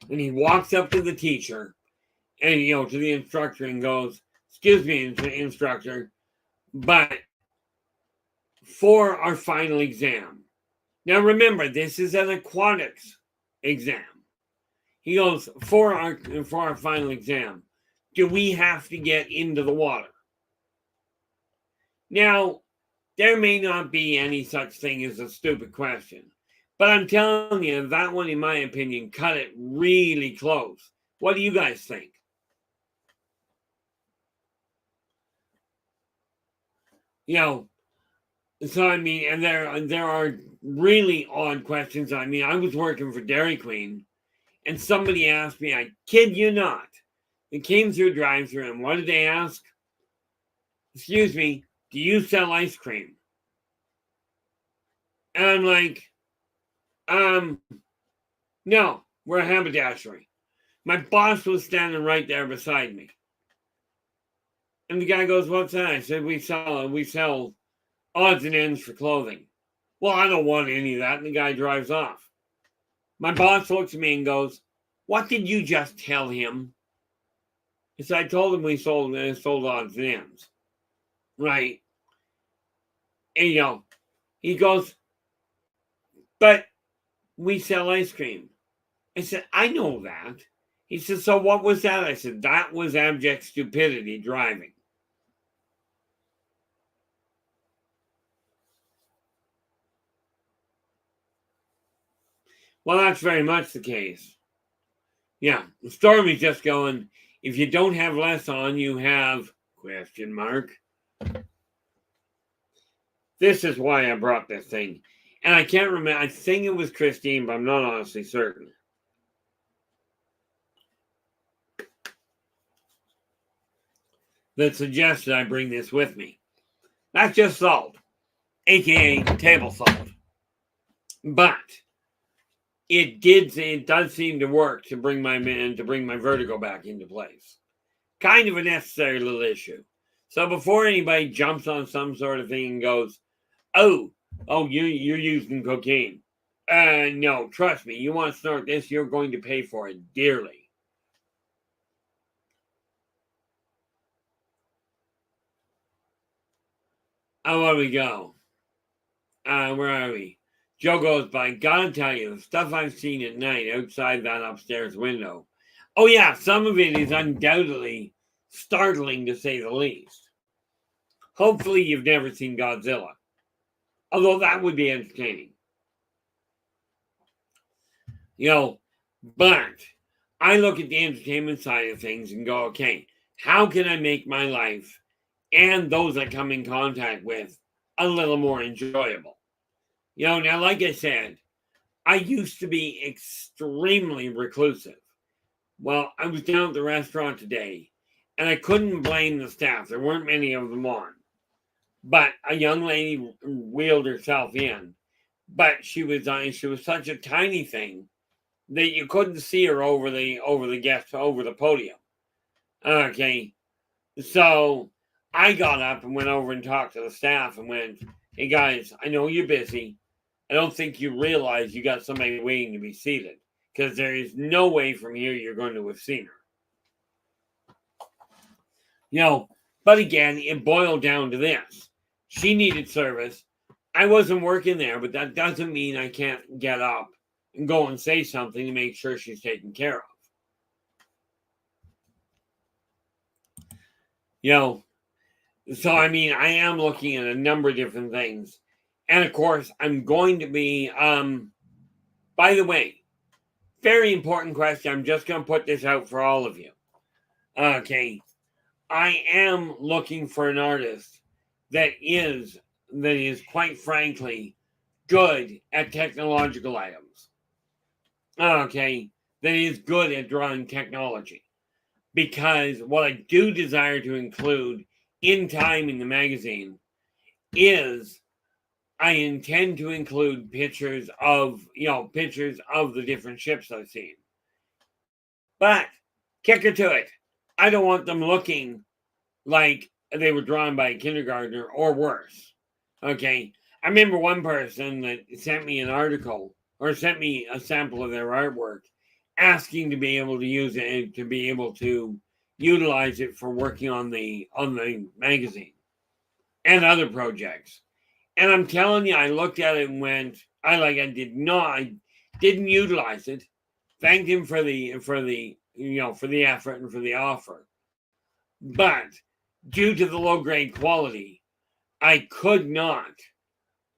And he walks up to the teacher and, to the instructor and goes, "Excuse me, instructor, but for our final exam." Now remember, this is an aquatics exam. He goes, for our final exam, do we have to get into the water? Now, there may not be any such thing as a stupid question, but I'm telling you, that one, in my opinion, cut it really close. What do you guys think? So I mean, and there are really odd questions. I mean, I was working for Dairy Queen, and somebody asked me, I kid you not, they came through drive-thru, and what did they ask? "Excuse me, do you sell ice cream?" And I'm like, no, we're a haberdashery. My boss was standing right there beside me. And the guy goes, "What's that?" I said, we sell odds and ends for clothing." "Well, I don't want any of that." And the guy drives off. My boss looks at me and goes, "What did you just tell him?" I said, "I told him we sold odds and ends." Right. And he goes, "But we sell ice cream." I said, "I know that." He said, "So what was that?" I said, "That was abject stupidity driving." Well, that's very much the case. Yeah, Stormy's just going, "If you don't have less on, you have question mark." This is why I brought this thing. And I can't remember. I think it was Christine, but I'm not honestly certain. That suggested I bring this with me. That's just salt, aka table salt. But it does seem to work to bring my vertigo back into place. Kind of a necessary little issue. So before anybody jumps on some sort of thing and goes, oh, you're using cocaine. No, trust me, you want to snort this, you're going to pay for it dearly. Oh, where we go? Where are we? Joe goes, "By gotta tell you, the stuff I've seen at night outside that upstairs window. Oh yeah, some of it is undoubtedly startling to say the least. Hopefully you've never seen Godzilla. Although that would be entertaining. But I look at the entertainment side of things and go, okay, how can I make my life and those I come in contact with a little more enjoyable? Now, like I said, I used to be extremely reclusive. Well, I was down at the restaurant today, and I couldn't blame the staff. There weren't many of them on. But a young lady wheeled herself in. But she was such a tiny thing that you couldn't see her over the podium. Okay. So I got up and went over and talked to the staff and went, "Hey guys, I know you're busy. I don't think you realize you got somebody waiting to be seated, because there is no way from here you're going to have seen her." But again, it boiled down to this. She needed service. I wasn't working there, but that doesn't mean I can't get up and go and say something to make sure she's taken care of. So I mean, I am looking at a number of different things. And of course, I'm going to be, by the way, very important question. I'm just going to put this out for all of you. Okay. I am looking for an artist that is quite frankly good at technological items. Okay. That is good at drawing technology. Because what I do desire to include in time in the magazine is I intend to include pictures of the different ships I've seen. But kicker to it, I don't want them looking like they were drawn by a kindergartner or worse. Okay. I remember one person that sent me an article or sent me a sample of their artwork, asking to be able to use it, to be able to utilize it for working on the magazine and other projects. And I'm telling you, I looked at it and went, I didn't utilize it. Thanked him for the effort and for the offer. But due to the low grade quality, I could not,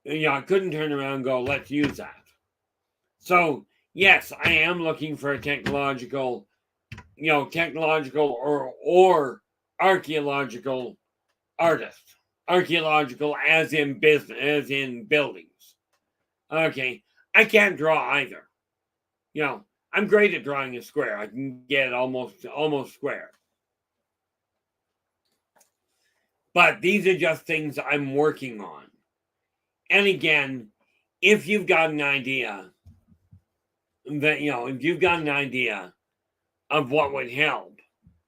I couldn't turn around and go, let's use that. So yes, I am looking for a technological or archaeological artist. Archaeological as in business, as in buildings. Okay. I can't draw either. I'm great at drawing a square. I can get almost square. But these are just things I'm working on. And again, if you've got an idea of what would help,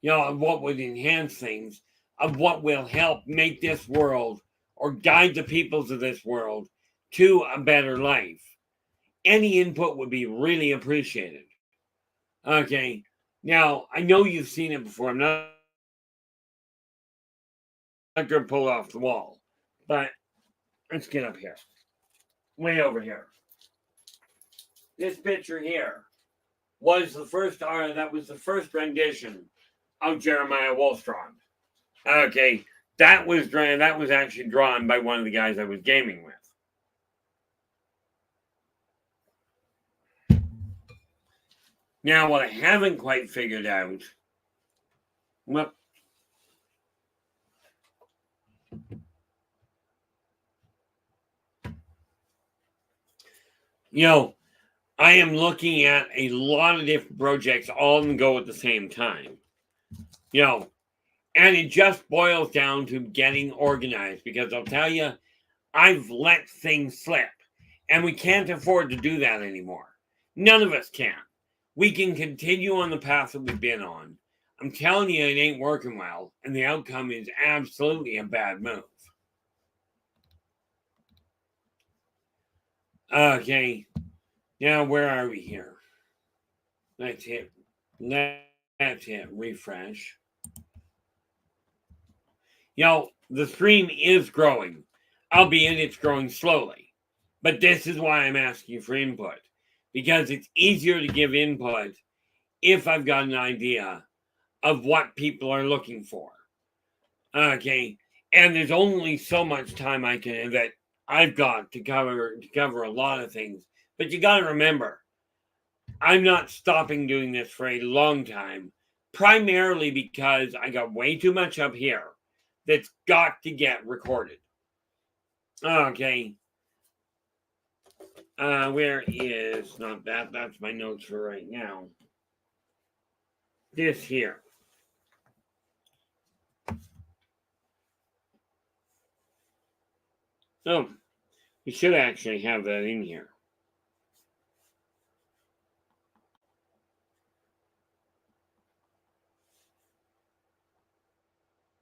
of what would enhance things, of what will help make this world or guide the peoples of this world to a better life, any input would be really appreciated. Okay. Now, I know you've seen it before. I'm not going to pull it off the wall, but let's get up here. Way over here. This picture here was the first that was the first rendition of Jeremiah Wollstrand. Okay, that was actually drawn by one of the guys I was gaming with. Now, what I haven't quite figured out, well, I am looking at a lot of different projects all in the go at the same time. And it just boils down to getting organized, because I'll tell you, I've let things slip, and we can't afford to do that anymore. None of us can. We can continue on the path that we've been on. I'm telling you, it ain't working well, and the outcome is absolutely a bad move. Okay, now where are we here? Let's hit refresh. The stream is growing, albeit it's growing slowly. But this is why I'm asking for input, because it's easier to give input if I've got an idea of what people are looking for. Okay, and there's only so much time that I've got to cover a lot of things. But you got to remember, I'm not stopping doing this for a long time, primarily because I got way too much up here that's got to get recorded. Okay. Where is not that? That's my notes for right now. This here. Oh, we should actually have that in here.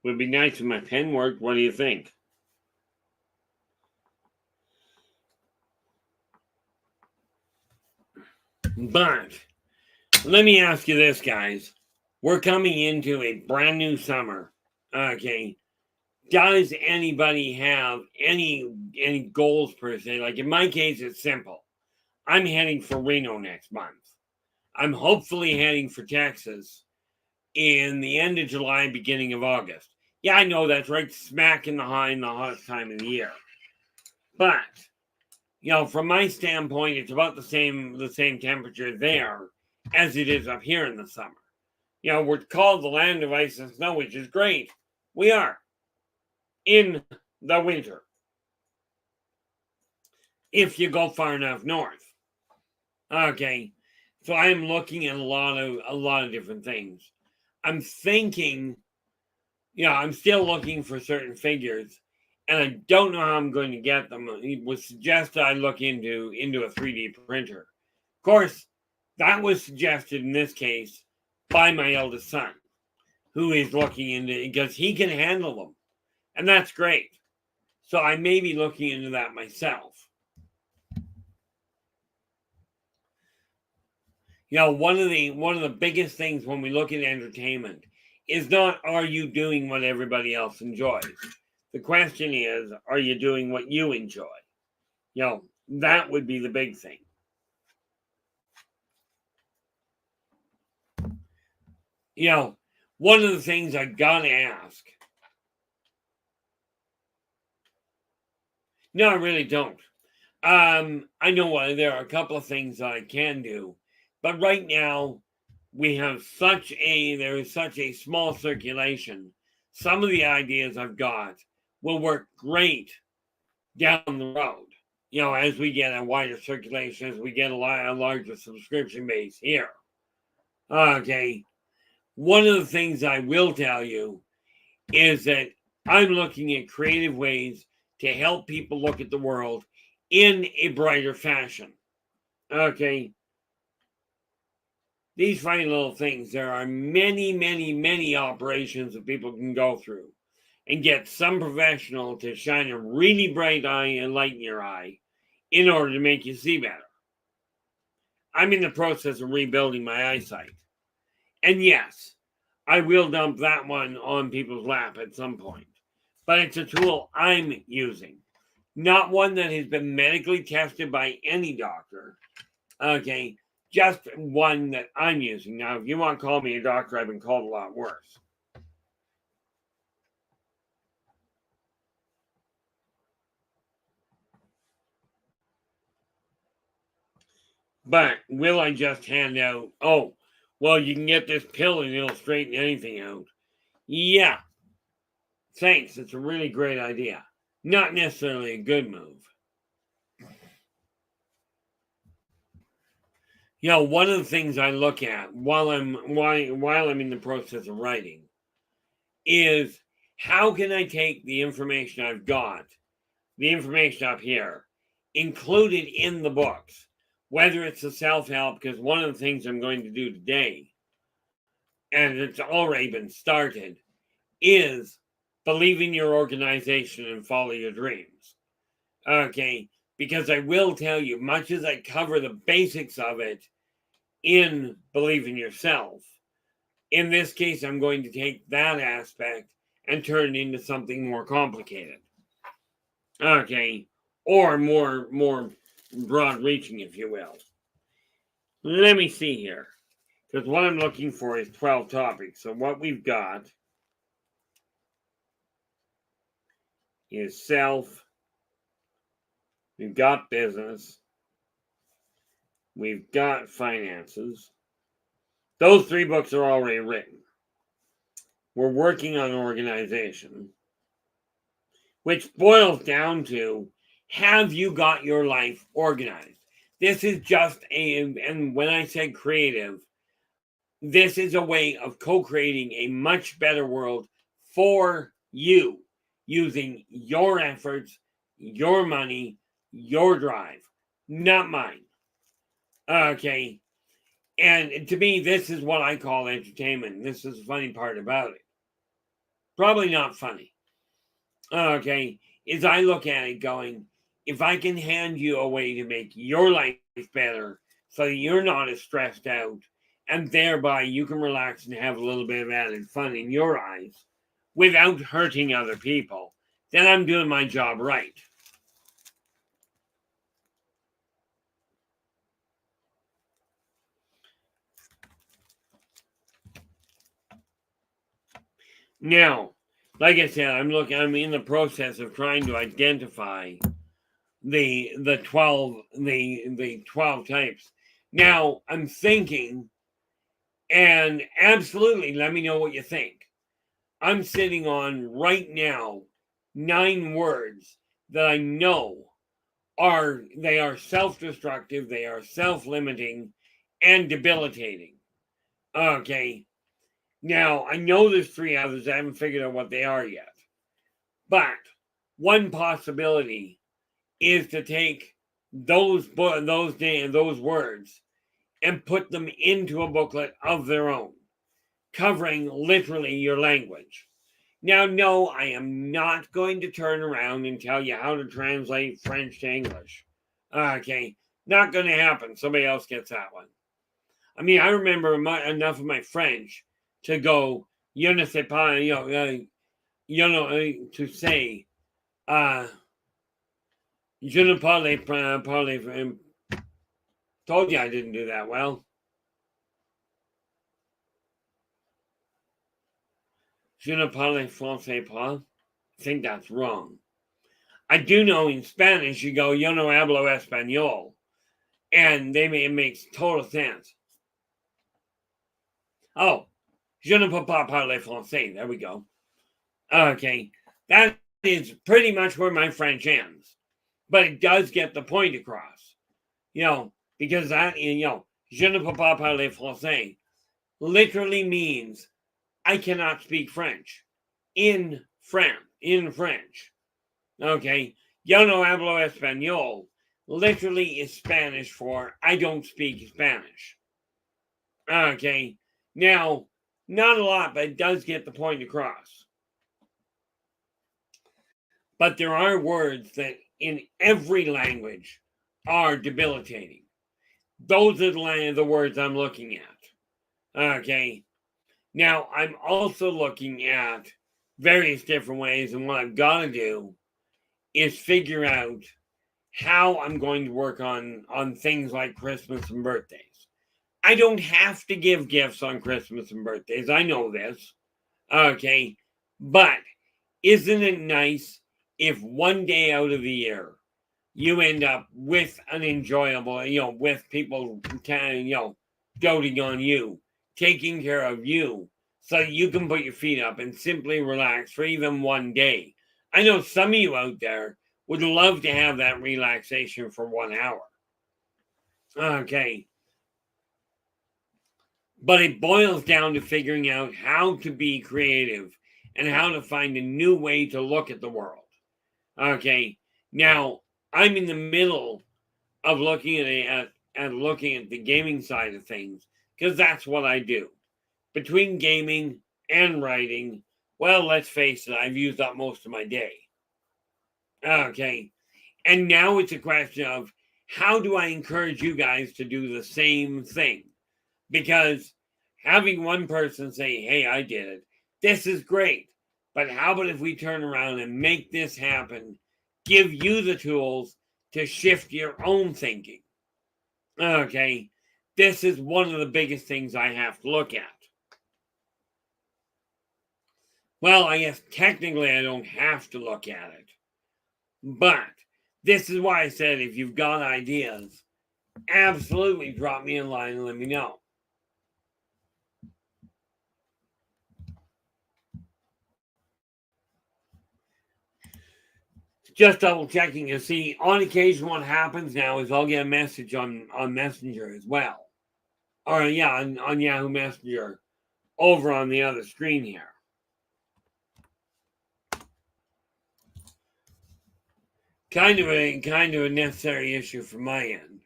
Would be nice if my pen worked. What do you think? But let me ask you this, guys. We're coming into a brand new summer. Okay. Does anybody have any goals per se? Like in my case, it's simple. I'm heading for Reno next month. I'm hopefully heading for Texas in the end of July, beginning of August. Yeah, I know that's right smack in the hottest time of the year. But from my standpoint, it's about the same temperature there as it is up here in the summer. We're called the land of ice and snow, which is great. We are in the winter if you go far enough north. Okay, so I'm looking at a lot of different things. I'm thinking, I'm still looking for certain figures, and I don't know how I'm going to get them. It was suggested I look into a 3D printer. Of course, that was suggested in this case by my eldest son, who is looking into it because he can handle them, and that's great. So I may be looking into that myself. One of the biggest things when we look at entertainment is not, are you doing what everybody else enjoys? The question is, are you doing what you enjoy? That would be the big thing. One of the things I gotta ask. No, I really don't. I know there are a couple of things that I can do, but right now we have there is such a small circulation. Some of the ideas I've got will work great down the road. As we get a wider circulation, as we get a larger subscription base here. Okay. One of the things I will tell you is that I'm looking at creative ways to help people look at the world in a brighter fashion. Okay. These funny little things, there are many, many, many operations that people can go through and get some professional to shine a really bright eye and light in your eye in order to make you see better. I'm in the process of rebuilding my eyesight. And yes, I will dump that one on people's lap at some point. But it's a tool I'm using, not one that has been medically tested by any doctor. Okay, just one that I'm using. Now, if you want to call me a doctor, I've been called a lot worse. But will I just hand out, oh, well, you can get this pill and it'll straighten anything out? Yeah. Thanks. It's a really great idea. Not necessarily a good move. One of the things I look at while I'm in the process of writing is, how can I take the information I've got, the information up here, included in the books, whether it's a self-help, because one of the things I'm going to do today, and it's already been started, is believe in your organization and follow your dreams. Okay, because I will tell you, much as I cover the basics of it in Believe in Yourself, in this case, I'm going to take that aspect and turn it into something more complicated. Okay, or more broad-reaching, if you will. Let me see here, because what I'm looking for is 12 topics. So what we've got is self, we've got business, we've got finances. Those 3 books are already written. We're working on organization, which boils down to, have you got your life organized? This is just and when I say creative, this is a way of co-creating a much better world for you, using your efforts, your money, your drive, not mine. Okay. And to me, this is what I call entertainment. This is the funny part about it. Probably not funny. Okay. Is I look at it going, if I can hand you a way to make your life better so that you're not as stressed out, and thereby you can relax and have a little bit of added fun in your eyes without hurting other people, then I'm doing my job right. Now, like I said, I'm in the process of trying to identify the 12 types. Now, I'm thinking, and absolutely let me know what you think. I'm sitting on right now 9 words that I know are self-destructive, they are self-limiting, and debilitating. Okay. Now, I know there's 3 others. I haven't figured out what they are yet. But one possibility is to take those words and put them into a booklet of their own, covering literally your language. Now, no, I am not going to turn around and tell you how to translate French to English. Okay, not going to happen. Somebody else gets that one. I mean, I remember enough of my French to go, je ne sais pas, to say, je ne parle, told you I didn't do that well. Je ne parle français pas. I think that's wrong. I do know in Spanish you go, yo no hablo español. And it makes total sense. Oh, je ne peux pas parler français. There we go. Okay. That is pretty much where my French ends. But it does get the point across. Because that, je ne peux pas parler français literally means I cannot speak French in French. Okay. Yo no hablo español literally is Spanish for I don't speak Spanish. Okay. Now, not a lot, but it does get the point across. But there are words that in every language are debilitating. Those are the words I'm looking at. Okay. Now, I'm also looking at various different ways, and what I've got to do is figure out how I'm going to work on things like Christmas and birthdays. I don't have to give gifts on Christmas and birthdays. I know this. Okay. But isn't it nice if one day out of the year you end up with an enjoyable, with people kind of, doting on you, taking care of you, so you can put your feet up and simply relax for even one day. I know some of you out there would love to have that relaxation for 1 hour. Okay. But it boils down to figuring out how to be creative and how to find a new way to look at the world. Okay. Now, I'm in the middle of looking at the gaming side of things because that's what I do. Between gaming and writing, well, let's face it, I've used up most of my day. Okay. And now it's a question of how do I encourage you guys to do the same thing? Because having one person say, hey, I did it, this is great. But how about if we turn around and make this happen, give you the tools to shift your own thinking? Okay. This is one of the biggest things I have to look at. Well, I guess technically I don't have to look at it. But this is why I said if you've got ideas, absolutely drop me a line and let me know. Just double checking to see. On occasion, what happens now is I'll get a message on Messenger as well. Or, yeah, on Yahoo Messenger over on the other screen here. Kind of a necessary issue from my end.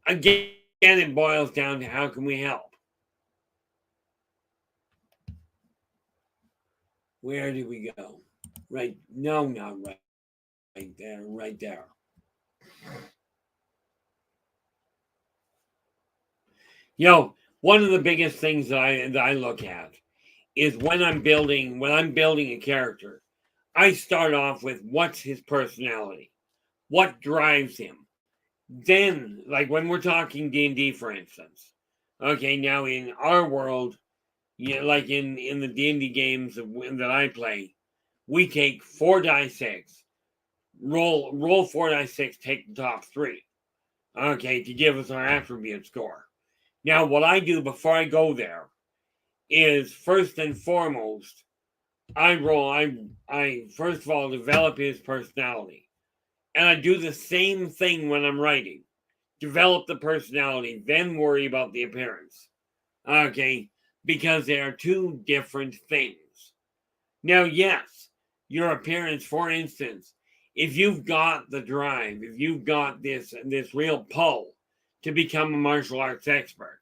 Again, it boils down to how can we help? Where did we go? Right. No, not right. Right there. One of the biggest things that I look at is when I'm building a character, I start off with what's his personality, what drives him. Then, like when we're talking D&D, for instance, okay, now in our world, like in the D&D games that I play, we take 4d6, roll 4d6, take the top 3, okay, to give us our attribute score. Now, what I do before I go there is first and foremost, I first of all develop his personality. And I do the same thing when I'm writing. Develop the personality, then worry about the appearance. Okay, because they are two different things. Now, yes, your appearance, for instance, if you've got the drive, if you've got this real pull to become a martial arts expert,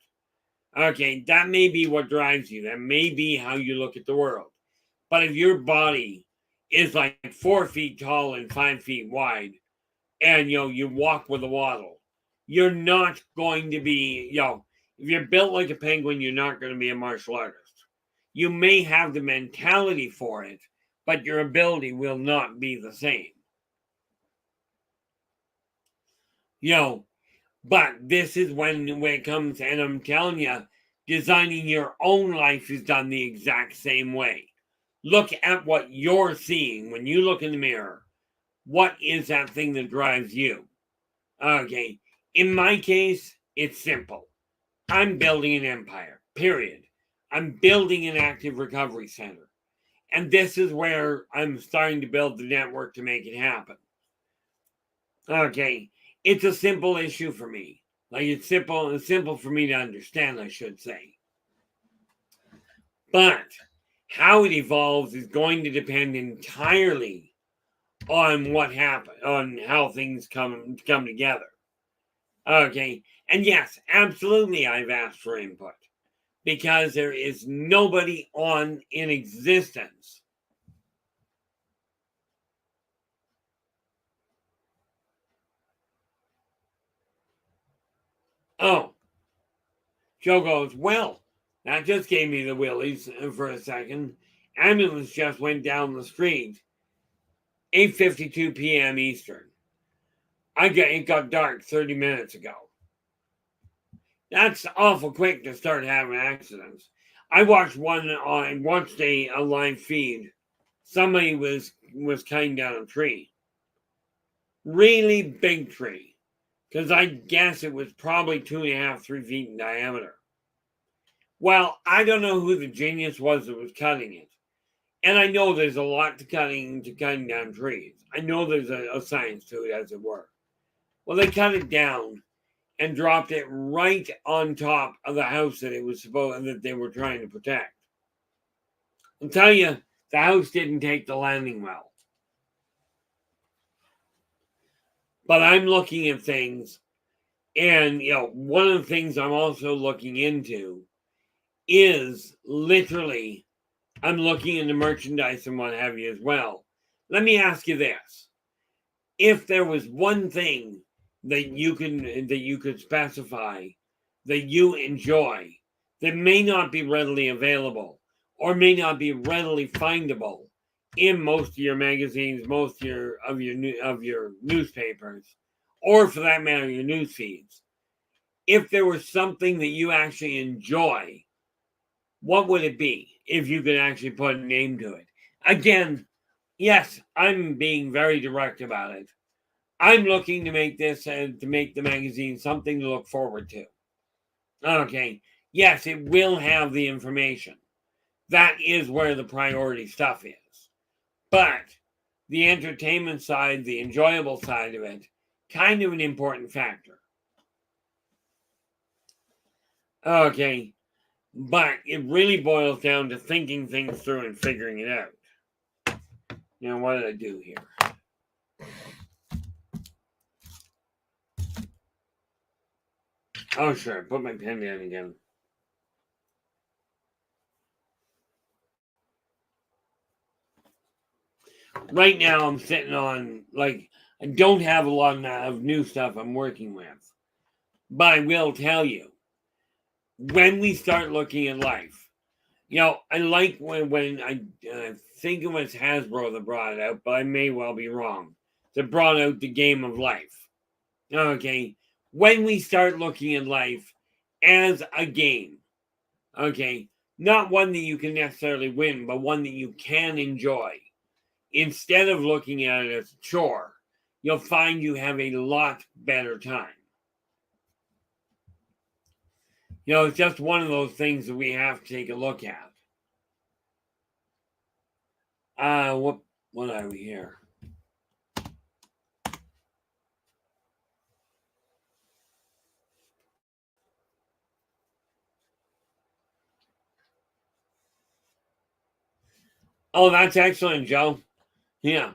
okay, that may be what drives you. That may be how you look at the world. But if your body is like 4 feet tall and 5 feet wide, and you walk with a waddle, you're not going to be, If you're built like a penguin, you're not going to be a martial artist. You may have the mentality for it, but your ability will not be the same. But this is when it comes, and I'm telling you, designing your own life is done the exact same way. Look at what you're seeing when you look in the mirror. What is that thing that drives you? Okay, in my case, it's simple. I'm building an empire, period. I'm building an active recovery center. And this is where I'm starting to build the network to make it happen. Okay, it's a simple issue for me. Like it's simple for me to understand, I should say. But how it evolves is going to depend entirely on what happened, on how things come together. Okay, and yes, absolutely, I've asked for input because there is nobody in existence. Oh, Joe goes, well, that just gave me the willies for a second. Ambulance just went down the street, 8:52 p.m. Eastern. It got dark 30 minutes ago. That's awful quick to start having accidents. I watched a live feed. Somebody was cutting down a tree. Really big tree. Because I guess it was probably 2.5, 3 feet in diameter. Well, I don't know who the genius was that was cutting it. And I know there's a lot to cutting down trees. I know there's a science to it, as it were. Well, they cut it down and dropped it right on top of the house that they were trying to protect. I'll tell you, the house didn't take the landing well. But I'm looking at things, and one of the things I'm also looking into is literally I'm looking into merchandise and what have you as well. Let me ask you this. If there was one thing that you could specify that you enjoy that may not be readily available or may not be readily findable in most of your magazines, most of your newspapers, or for that matter, your news feeds. If there was something that you actually enjoy, what would it be if you could actually put a name to it? Again, yes, I'm being very direct about it. I'm looking to make to make the magazine something to look forward to. Okay, yes, it will have the information. That is where the priority stuff is. But the entertainment side, the enjoyable side of it, kind of an important factor. Okay, but it really boils down to thinking things through and figuring it out. Now, what did I do here? Oh, sure. Put my pen down again. Right now, I'm sitting on, I don't have a lot of new stuff I'm working with. But I will tell you, when we start looking at life, I like when I think it was Hasbro that brought it out, but I may well be wrong. That brought out the game of life. Okay. When we start looking at life as a game, okay, not one that you can necessarily win, but one that you can enjoy. Instead of looking at it as a chore, you'll find you have a lot better time. It's just one of those things that we have to take a look at. What are we here? Oh, that's excellent, Joe. Yeah.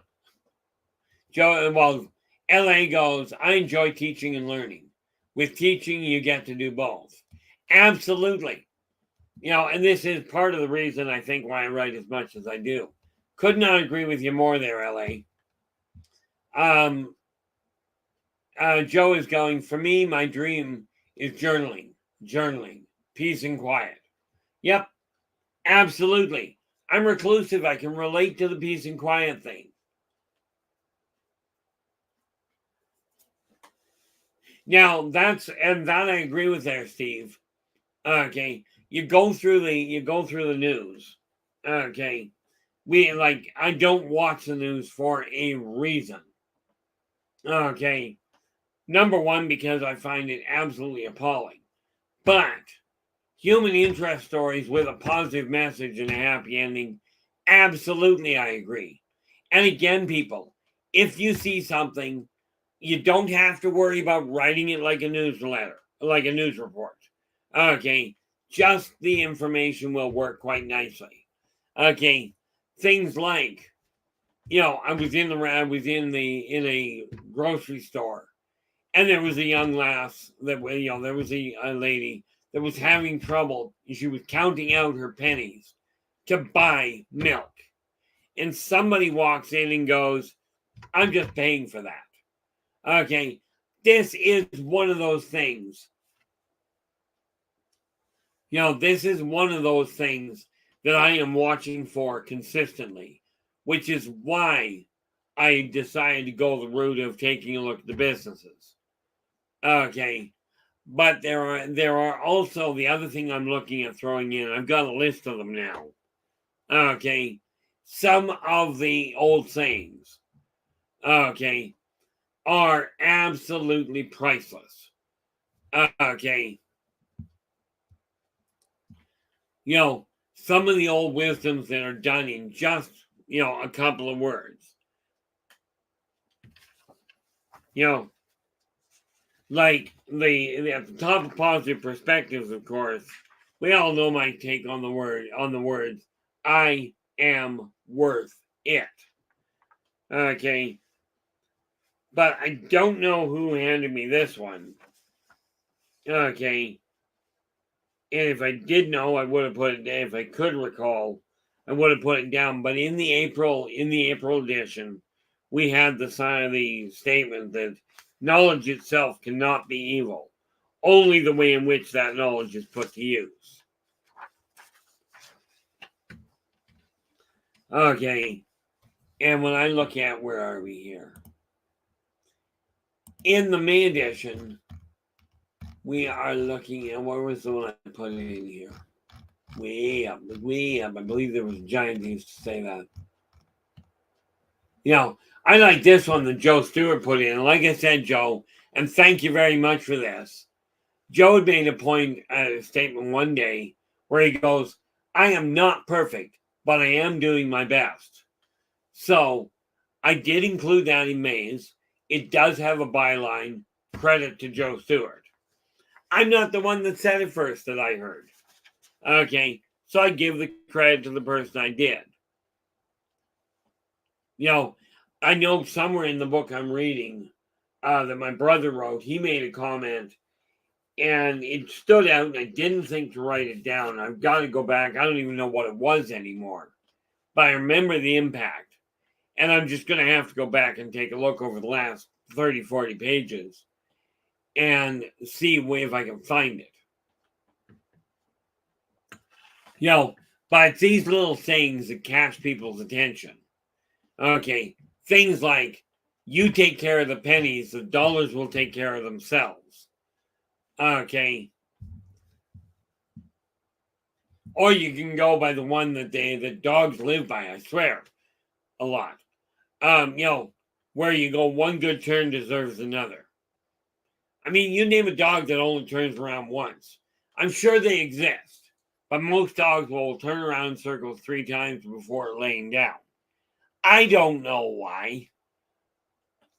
Joe, well, LA goes, I enjoy teaching and learning. With teaching, you get to do both. Absolutely. And this is part of the reason I think why I write as much as I do. Could not agree with you more there, LA. Joe is going, for me, my dream is journaling. journaling, peace and quiet. Yep, absolutely. I'm reclusive. I can relate to the peace and quiet thing. Now that I agree with there, Steve. Okay, you go through the news. Okay, I don't watch the news for a reason. Okay, number one, because I find it absolutely appalling. But human interest stories with a positive message and a happy ending, absolutely, I agree. And again, people, if you see something, you don't have to worry about writing it like a newsletter, like a news report. Okay, just the information will work quite nicely. Okay, things like, I was in a grocery store, and there was a young lass there was a lady that was having trouble. She was counting out her pennies to buy milk, and somebody walks in and goes, "I'm just paying for that." Okay, this is one of those things. This is one of those things that I am watching for consistently, which is why I decided to go the route of taking a look at the businesses. Okay, but there are also the other thing I'm looking at throwing in. I've got a list of them now. Okay, some of the old sayings. Okay, are absolutely priceless. Okay, some of the old wisdoms that are done in just a couple of words. Like at the top of positive perspectives, of course, we all know my take on the words "I am worth it." Okay, but I don't know who handed me this one. Okay, and if I did know, I would have put it down. If I could recall, I would have put it down. But in the April edition, we had the statement that knowledge itself cannot be evil, only the way in which that knowledge is put to use. Okay, and when I look at, where are we here? In the May edition, we are looking at, what was the one I put in here? Way up. I believe there was a giant who used to say that. I like this one that Joe Stewart put in. Like I said, Joe, and thank you very much for this. Joe had made a statement one day where he goes, "I am not perfect, but I am doing my best." So I did include that in May's. It does have a byline, credit to Joe Stewart. I'm not the one that said it first that I heard. Okay, so I give the credit to the person I did. I know somewhere in the book I'm reading that my brother wrote, he made a comment and it stood out, and I didn't think to write it down. I've got to go back. I don't even know what it was anymore, but I remember the impact. And I'm just going to have to go back and take a look over the last 30, 40 pages and see if I can find it. But it's these little things that catch people's attention. Okay, things like, you take care of the pennies, the dollars will take care of themselves. Okay. Or you can go by the one that dogs live by, I swear, a lot. Where you go, one good turn deserves another. I mean, you name a dog that only turns around once. I'm sure they exist, but most dogs will turn around in circles 3 times before laying down. I don't know why.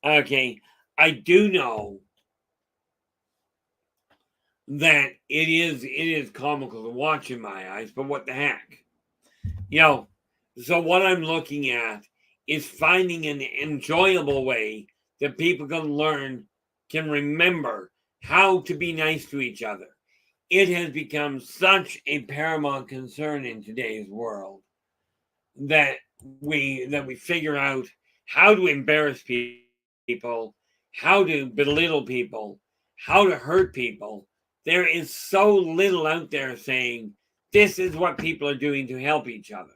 Okay, I do know that it is comical to watch in my eyes, but what the heck? So what I'm looking at is finding an enjoyable way that people can remember how to be nice to each other. It has become such a paramount concern in today's world that we figure out how to embarrass people, how to belittle people, how to hurt people, there is so little out there saying this is what people are doing to help each other.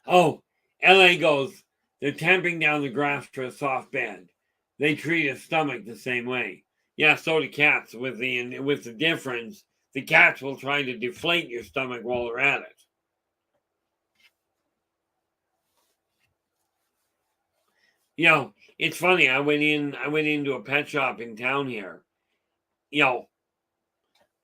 Oh, LA goes, they're tamping down the grass for a soft bed. They treat a stomach the same way. Yeah, so do cats, with the difference, the cats will try to deflate your stomach while they're at it. You know, it's funny. I went into a pet shop in town here.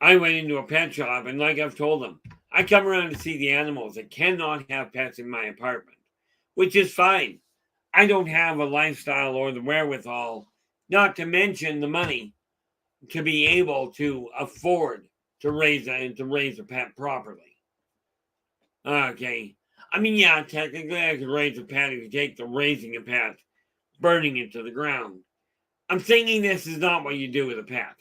I went into a pet shop, and like I've told them, I come around to see the animals. I cannot have pets in my apartment, which is fine. I don't have a lifestyle or the wherewithal, not to mention the money, to be able to afford to raise a pet properly. Okay. I mean, yeah, technically I could raise a pet if you take the raising a pet, burning it to the ground. I'm thinking this is not what you do with a pet.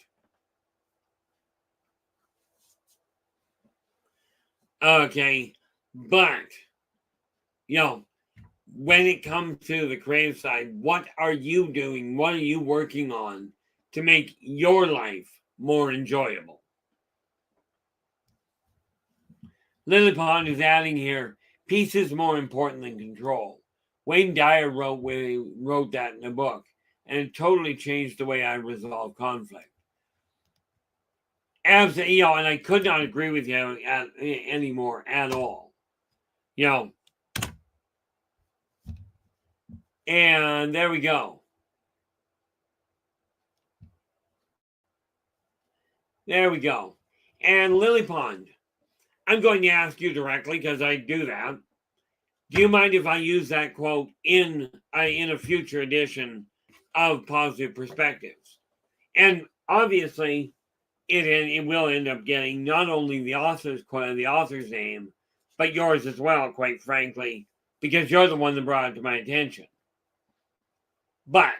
Okay. But, when it comes to the creative side, what are you doing? What are you working on to make your life more enjoyable? Lily Pond is adding here, peace is more important than control. Wayne Dyer wrote that in a book, and it totally changed the way I resolve conflict. Absolutely, and I could not agree with you anymore at all. And there we go. There we go. And Lily Pond, I'm going to ask you directly because I do that. Do you mind if I use that quote in a future edition of Positive Perspectives? And obviously, it will end up getting not only the author's name, but yours as well, quite frankly, because you're the one that brought it to my attention. But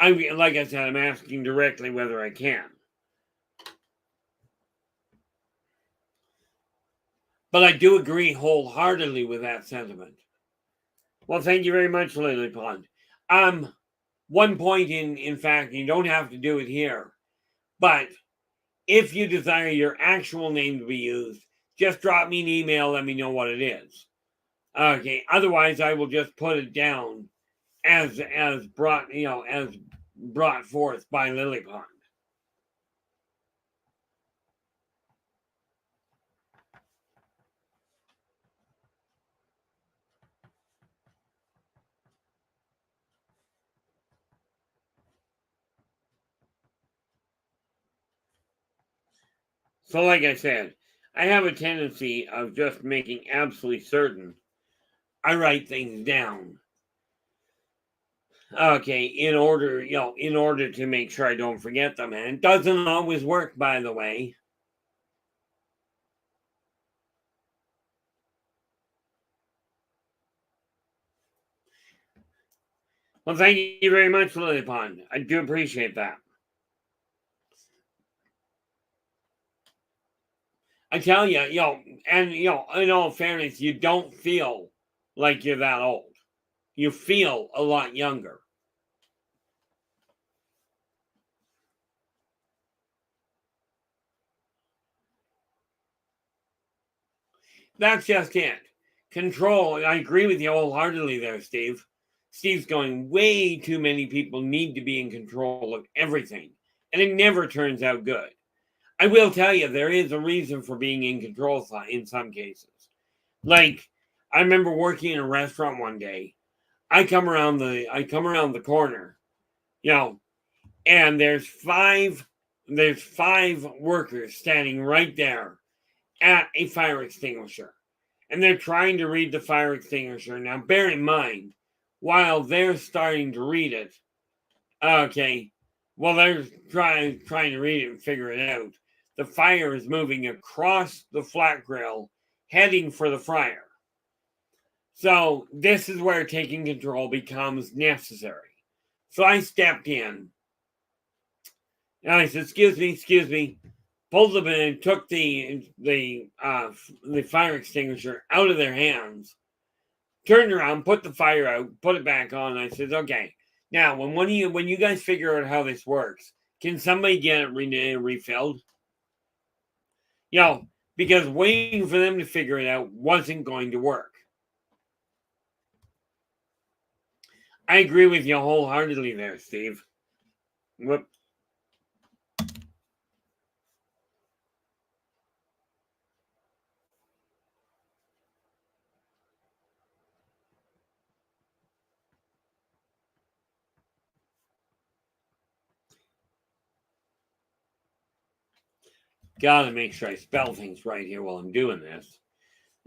like I said, I'm asking directly whether I can. But I do agree wholeheartedly with that sentiment. Well, thank you very much, Lily Pond. One point in fact, you don't have to do it here, but if you desire your actual name to be used, just drop me an email, let me know what it is. Okay, otherwise I will just put it down as brought forth by Lily Pond. So, like I said, I have a tendency of just making absolutely certain I write things down. Okay, in order to make sure I don't forget them. And it doesn't always work, by the way. Well, thank you very much, Lily Pond. I do appreciate that. I tell you, and in all fairness, you don't feel like you're that old. You feel a lot younger. That's just it. Control. I agree with you wholeheartedly there, Steve. Steve's going, way too many people need to be in control of everything, and it never turns out good. I will tell you, there is a reason for being in control in some cases. Like, I remember working in a restaurant one day. I come around the corner, and there's five workers standing right there at a fire extinguisher. And they're trying to read the fire extinguisher. Now, bear in mind, while they're starting to read it, okay, while they're trying to read it and figure it out, the fire is moving across the flat grill, heading for the fryer. So this is where taking control becomes necessary. So I stepped in, and I said, excuse me, pulled them in, took the fire extinguisher out of their hands, turned around, put the fire out, put it back on. I said, okay, Now, when you guys figure out how this works, can somebody get it refilled? Because waiting for them to figure it out wasn't going to work. I agree with you wholeheartedly there, Steve. Whoop. Gotta make sure I spell things right here while I'm doing this.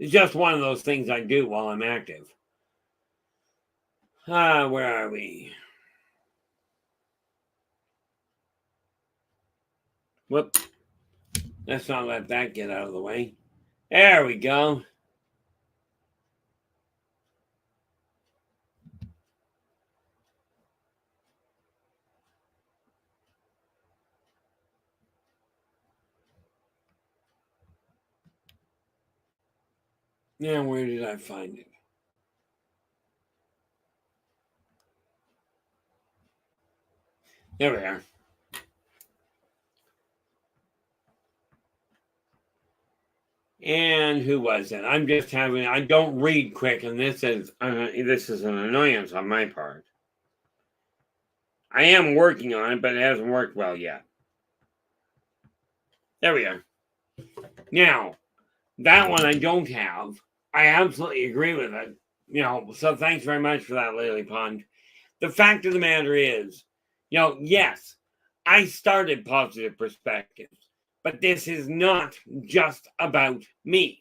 It's just one of those things I do while I'm active. Where are we? Whoop. Let's not let that get out of the way. There we go. Now, where did I find it? There we are. And who was it? I don't read quick, and this is an annoyance on my part. I am working on it, but it hasn't worked well yet. There we are. Now, that one I don't have. I absolutely agree with it. So thanks very much for that, Lily Pond. The fact of the matter is, yes, I started Positive Perspectives, but this is not just about me.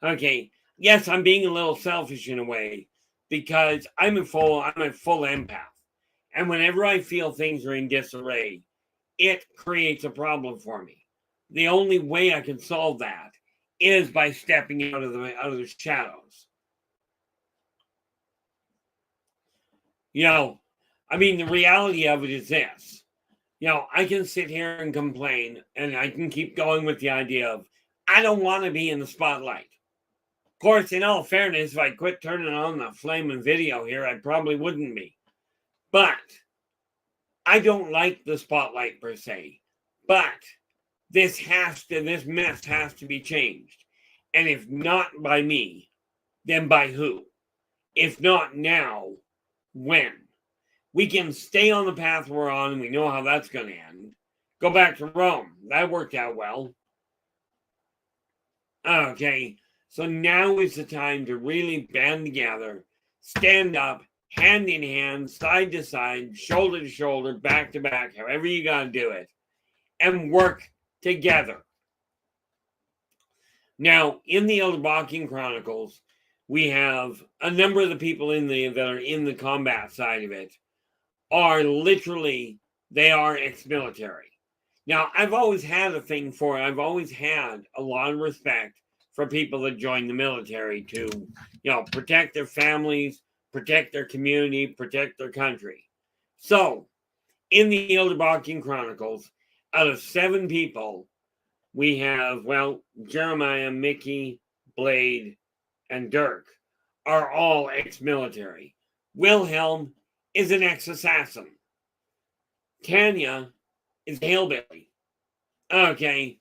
Okay, yes, I'm being a little selfish in a way because I'm a full empath. And whenever I feel things are in disarray, it creates a problem for me. The only way I can solve that is by stepping out of the shadows. The reality of it is this. I can sit here and complain, and I can keep going with the idea of, I don't want to be in the spotlight. Of course, in all fairness, if I quit turning on the flaming video here, I probably wouldn't be. But I don't like the spotlight per se. But this mess has to be changed. And if not by me, then by who? If not now, when? We can stay on the path we're on, and we know how that's going to end. Go back to Rome. That worked out well. Okay, so now is the time to really band together, stand up, hand in hand, side to side, shoulder to shoulder, back to back, however you got to do it, and work together. Now, in the Elderbachian Chronicles, we have a number of the people that are in the combat side of it are they are ex-military. Now, I've always had I've always had a lot of respect for people that join the military to, protect their families, protect their community, protect their country. So, in the Elderbachian Chronicles, out of 7 people, we have, Jeremiah, Mickey, Blade, and Dirk are all ex-military. Wilhelm is an ex-assassin. Tanya is a hillbilly. Okay.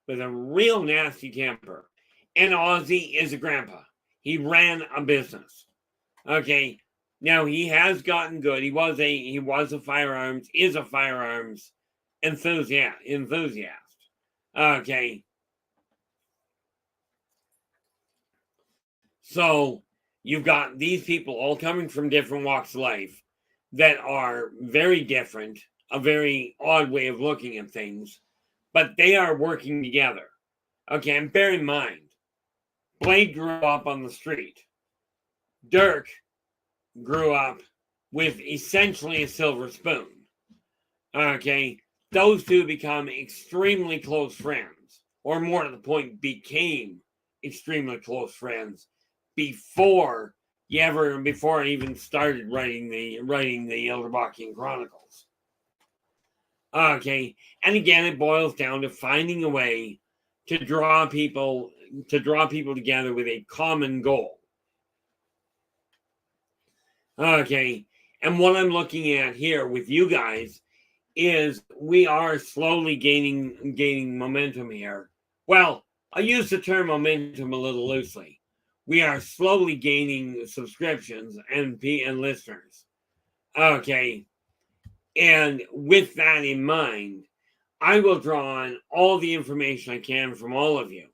With a real nasty temper. And Ozzy is a grandpa. He ran a business. Okay. Now he has gotten good. He is a firearms enthusiast. Okay. So you've got these people all coming from different walks of life that are very different, a very odd way of looking at things, but they are working together. Okay, and bear in mind, Blade grew up on the street. Dirk grew up with essentially a silver spoon. Okay, those two become extremely close friends, or more to the point, became extremely close friends before I even started writing the Elderbachian Chronicles. Okay, and again, it boils down to finding a way to draw people together with a common goal. Okay, And what I'm looking at here with you guys is we are slowly gaining momentum here. Well, I use the term momentum a little loosely. We are slowly gaining subscriptions and listeners. Okay. And with that in mind, I will draw on all the information I can from all of you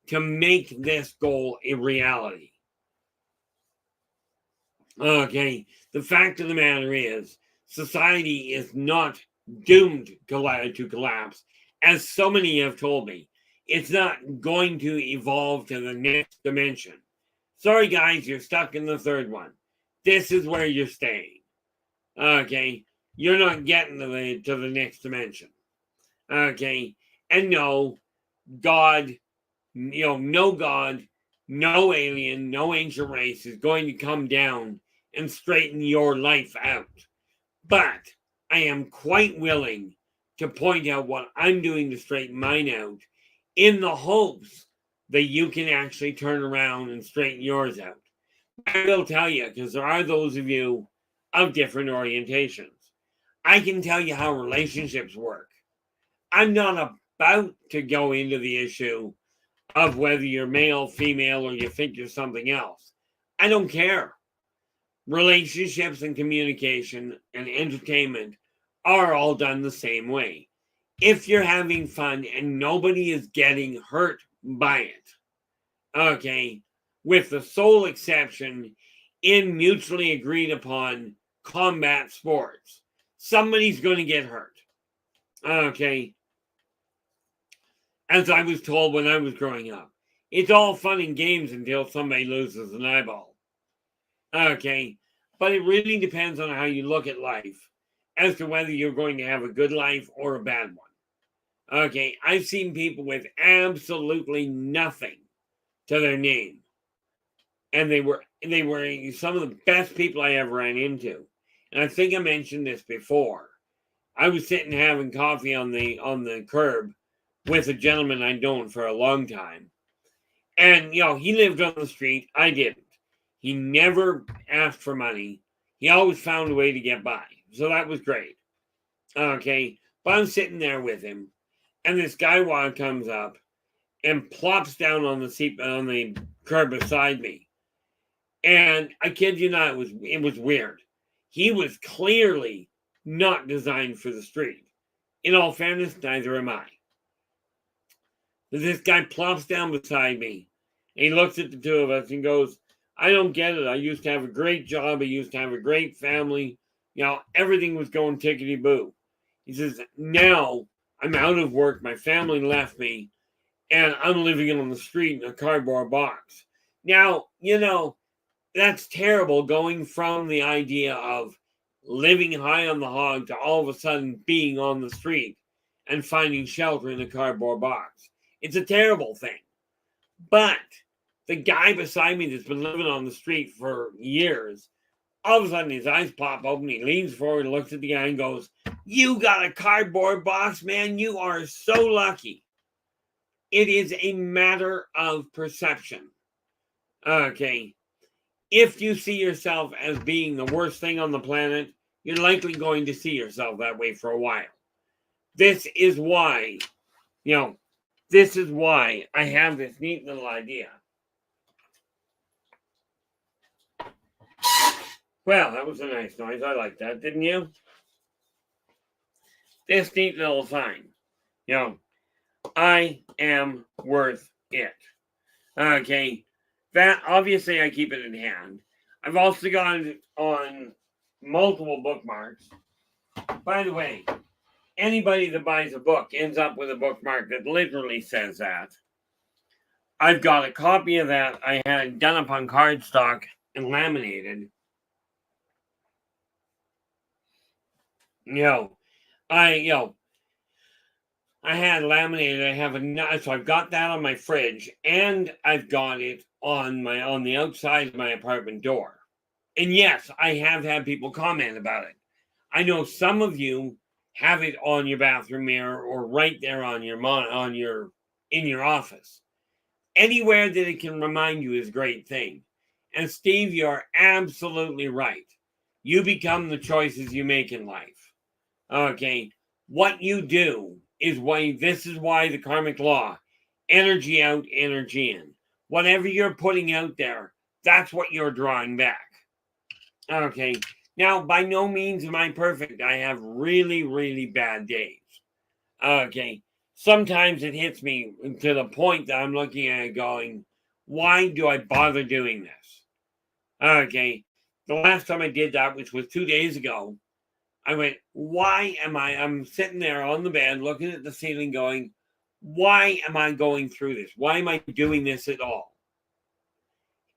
to make this goal a reality. Okay. The fact of the matter is, society is not doomed to collapse, as so many have told me. It's not going to evolve to the next dimension. Sorry, guys, you're stuck in the third one. This is where you're staying. Okay, you're not getting to the next dimension. Okay, and no, God, no God, no alien, no ancient race is going to come down and straighten your life out. But I am quite willing to point out what I'm doing to straighten mine out in the hopes that you can actually turn around and straighten yours out. I will tell you, because there are those of you of different orientations. I can tell you how relationships work. I'm not about to go into the issue of whether you're male, female, or you think you're something else. I don't care. Relationships and communication and entertainment are all done the same way. If you're having fun and nobody is getting hurt by it, okay, with the sole exception in mutually agreed upon combat sports, somebody's going to get hurt. Okay, as I was told when I was growing up, it's all fun and games until somebody loses an eyeball. Okay, but it really depends on how you look at life as to whether you're going to have a good life or a bad one. Okay, I've seen people with absolutely nothing to their name, and they were some of the best people I ever ran into. And I think I mentioned this before. I was sitting having coffee on the curb with a gentleman I'd known for a long time, and he lived on the street. I didn't. He never asked for money. He always found a way to get by. So that was great. Okay. But I'm sitting there with him, and this guy comes up and plops down on the curb beside me. And I kid you not, it was weird. He was clearly not designed for the street. In all fairness, neither am I. This guy plops down beside me, and he looks at the two of us and goes, I don't get it. I used to have a great job. I used to have a great family. Everything was going tickety-boo. He says, now I'm out of work. My family left me, and I'm living on the street in a cardboard box. Now, that's terrible, going from the idea of living high on the hog to all of a sudden being on the street and finding shelter in a cardboard box. It's a terrible thing. But the guy beside me that's been living on the street for years, all of a sudden his eyes pop open, he leans forward and looks at the guy and goes, you got a cardboard box, man. You are so lucky. It is a matter of perception. Okay. If you see yourself as being the worst thing on the planet, you're likely going to see yourself that way for a while. This is why I have this neat little idea. Well, that was a nice noise. I like that, didn't you? This neat little sign. I am worth it. Okay. That, obviously, I keep it in hand. I've also got it on multiple bookmarks. By the way, anybody that buys a book ends up with a bookmark that literally says that. I've got a copy of that I had done up on cardstock and laminated. I had laminated. So I've got that on my fridge, and I've got it on the outside of my apartment door. And yes, I have had people comment about it. I know some of you have it on your bathroom mirror or right there on in your office. Anywhere that it can remind you is a great thing. And Steve, you're absolutely right. You become the choices you make in life. Okay. What you do is why this is why the karmic law, energy out, energy in. Whatever you're putting out there, that's what you're drawing back. Okay. Now, by no means am I perfect. I have really, really bad days. Okay. Sometimes it hits me to the point that I'm looking at it going, why do I bother doing this? Okay. The last time I did that, which was 2 days ago, I went, I'm sitting there on the bed looking at the ceiling going, why am I going through this? Why am I doing this at all?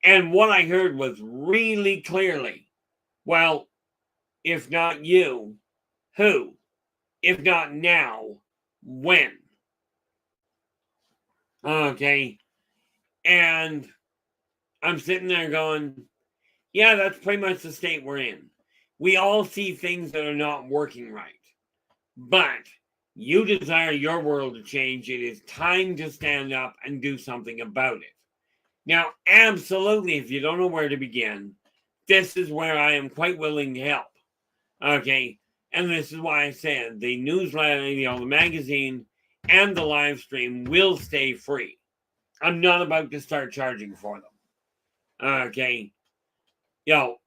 And what I heard was really clearly, well, if not you, who? If not now, when? Okay. And I'm sitting there going, yeah, that's pretty much the state we're in. We all see things that are not working right. But you desire your world to change. It is time to stand up and do something about it. Now, absolutely, if you don't know where to begin, this is where I am quite willing to help. Okay. And this is why I said the newsletter, the magazine, and the live stream will stay free. I'm not about to start charging for them. Okay.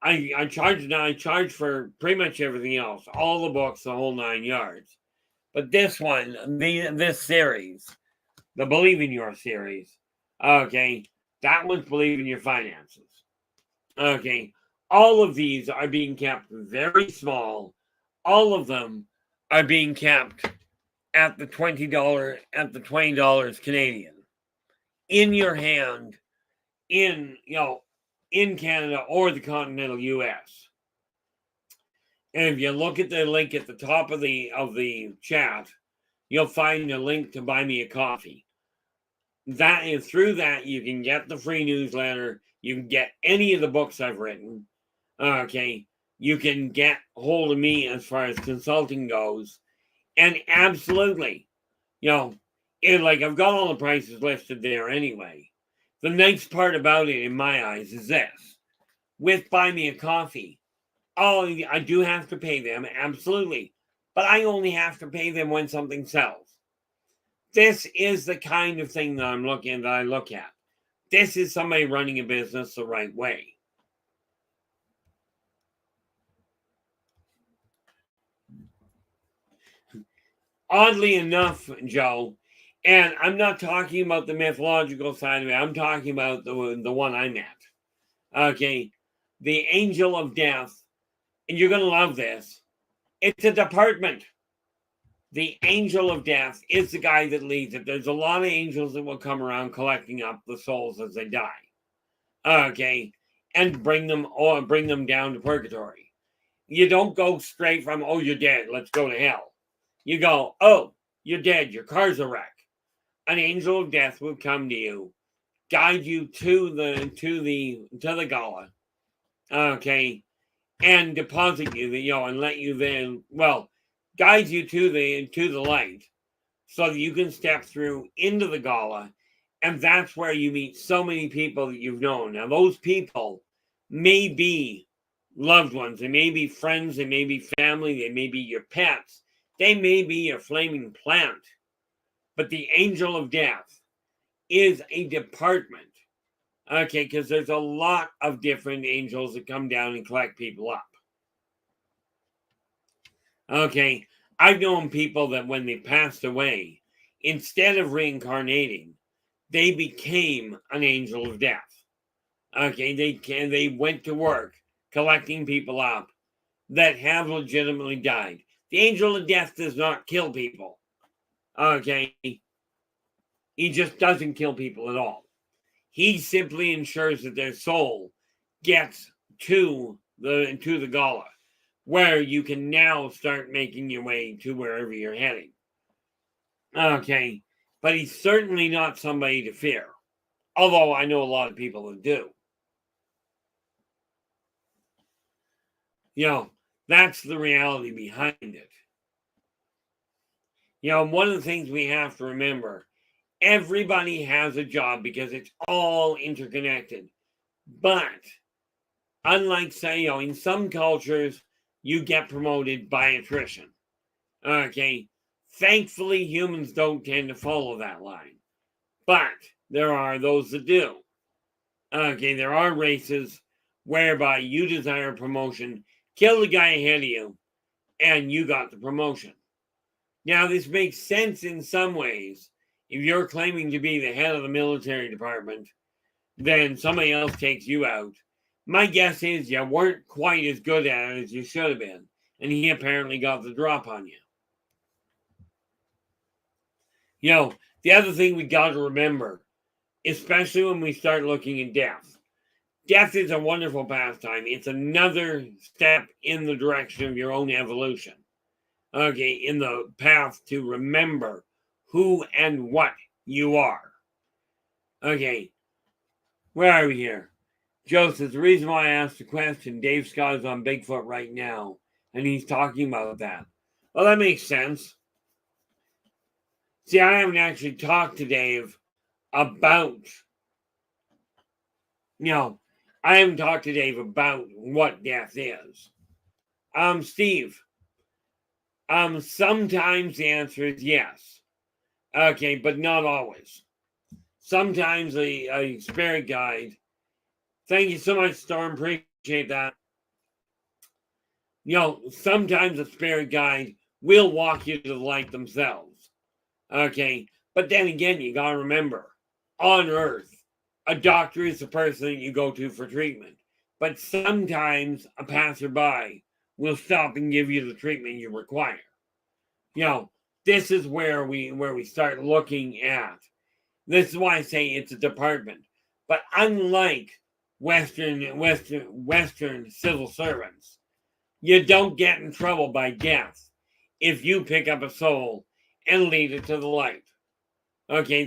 I charge for pretty much everything else, all the books, the whole 9 yards. But this one, this series, the Believe in Your series, okay, that one's Believe in Your Finances. Okay, all of these are being kept very small. All of them are being kept at the $20 Canadian in your hand in Canada or the continental US. And if you look at the link at the top of the chat, you'll find a link to buy me a coffee. That is through that you can get the free newsletter. You can get any of the books I've written. Okay. You can get hold of me as far as consulting goes. And absolutely, I've got all the prices listed there anyway. The nice part about it in my eyes is this. With Buy Me a Coffee, I do have to pay them, absolutely. But I only have to pay them when something sells. This is the kind of thing that I look at. This is somebody running a business the right way. Oddly enough, Joe, and I'm not talking about the mythological side of it. I'm talking about the one I met. Okay. The Angel of Death, and you're going to love this. It's a department. The Angel of Death is the guy that leads it. There's a lot of angels that will come around collecting up the souls as they die. Okay. And bring them down to purgatory. You don't go straight from, oh, you're dead, let's go to hell. You go, oh, you're dead, your car's a wreck. An angel of death will come to you, guide you to the gala, okay, and deposit you, and let you then, guide you to the light, so that you can step through into the gala, and that's where you meet so many people that you've known. Now, those people may be loved ones, they may be friends, they may be family, they may be your pets, they may be your flaming plant. But the Angel of Death is a department. Okay, because there's a lot of different angels that come down and collect people up. Okay, I've known people that when they passed away, instead of reincarnating, they became an angel of death. Okay, they went to work collecting people up that have legitimately died. The angel of death does not kill people. Okay, he just doesn't kill people at all. He simply ensures that their soul gets to the gala, where you can now start making your way to wherever you're heading. Okay, but he's certainly not somebody to fear, although I know a lot of people that do. That's the reality behind it. One of the things we have to remember, everybody has a job because it's all interconnected. But Unlike, say, in some cultures, you get promoted by attrition. Okay. Thankfully, humans don't tend to follow that line. But there are those that do. Okay, there are races whereby you desire promotion, kill the guy ahead of you, and you got the promotion. Now, this makes sense in some ways. If you're claiming to be the head of the military department, then somebody else takes you out. My guess is you weren't quite as good at it as you should have been, and he apparently got the drop on you. The other thing we got to remember, especially when we start looking at death. Death is a wonderful pastime. It's another step in the direction of your own evolution. Okay, in the path to remember who and what you are. Okay, where are we here? Joe says, the reason why I asked the question, Dave Scott is on Bigfoot right now, and he's talking about that. Well, that makes sense. See, I haven't actually talked to Dave about, I haven't talked to Dave about what death is. Steve, sometimes the answer is yes. Okay, but not always. Sometimes a spirit guide. Thank you so much, Storm. Appreciate that. Sometimes a spirit guide will walk you to the light themselves. Okay, but then again, you gotta remember, on Earth, a doctor is the person that you go to for treatment. But sometimes a passerby will stop and give you the treatment you require. This is where we start looking at. This is why I say it's a department. But unlike Western civil servants, you don't get in trouble by death if you pick up a soul and lead it to the light. Okay,